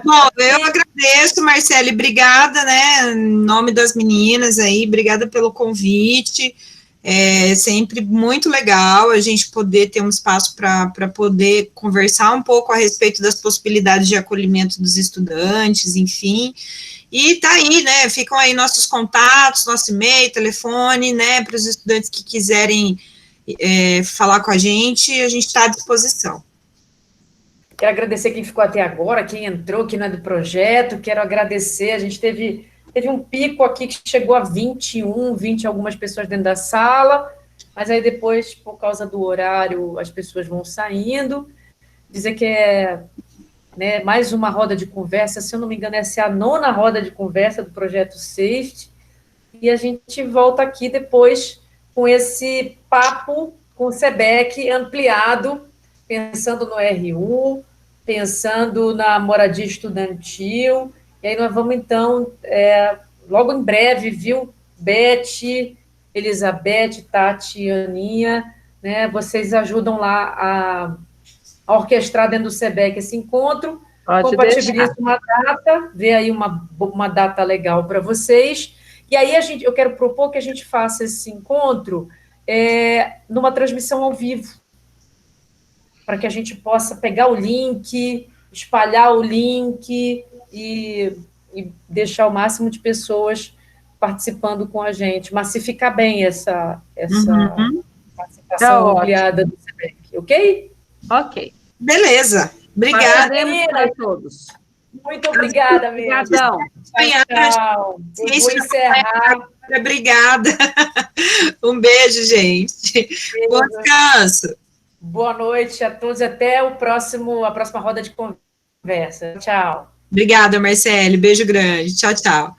Bom, eu agradeço, Marcele, obrigada, né, em nome das meninas aí, obrigada pelo convite, é sempre muito legal a gente poder ter um espaço para poder conversar um pouco a respeito das possibilidades de acolhimento dos estudantes, enfim. E tá aí, né, ficam aí nossos contatos, nosso e-mail, telefone, né, para os estudantes que quiserem falar com a gente está à disposição. Quero agradecer quem ficou até agora, quem entrou, quem não é do projeto, quero agradecer, a gente teve um pico aqui que chegou a 20 algumas pessoas dentro da sala, mas aí depois, por causa do horário, as pessoas vão saindo, dizer que né, mais uma roda de conversa, se eu não me engano, essa é a 9ª roda de conversa do Projeto Safety, e a gente volta aqui depois com esse papo com o SEBEC ampliado, pensando no RU, pensando na moradia estudantil, e aí nós vamos, então, logo em breve, viu, Beth, Elizabeth, Tati e Aninha, né, vocês ajudam lá a orquestrar dentro do SEBEC esse encontro, compatibiliza uma data, vê aí uma data legal para vocês, e aí eu quero propor que a gente faça esse encontro numa transmissão ao vivo, para que a gente possa pegar o link, espalhar o link e deixar o máximo de pessoas participando com a gente, massificar bem essa participação ampliada do SEBEC, ok? Ok. Beleza. Obrigada. A todos. Muito obrigada, mesmo. Obrigadão. Tchau. Eu vou encerrar. Obrigada. Um beijo, gente. Bom descanso. Boa noite a todos. Até a próxima roda de conversa. Tchau. Obrigada, Marcele. Beijo grande. Tchau, tchau.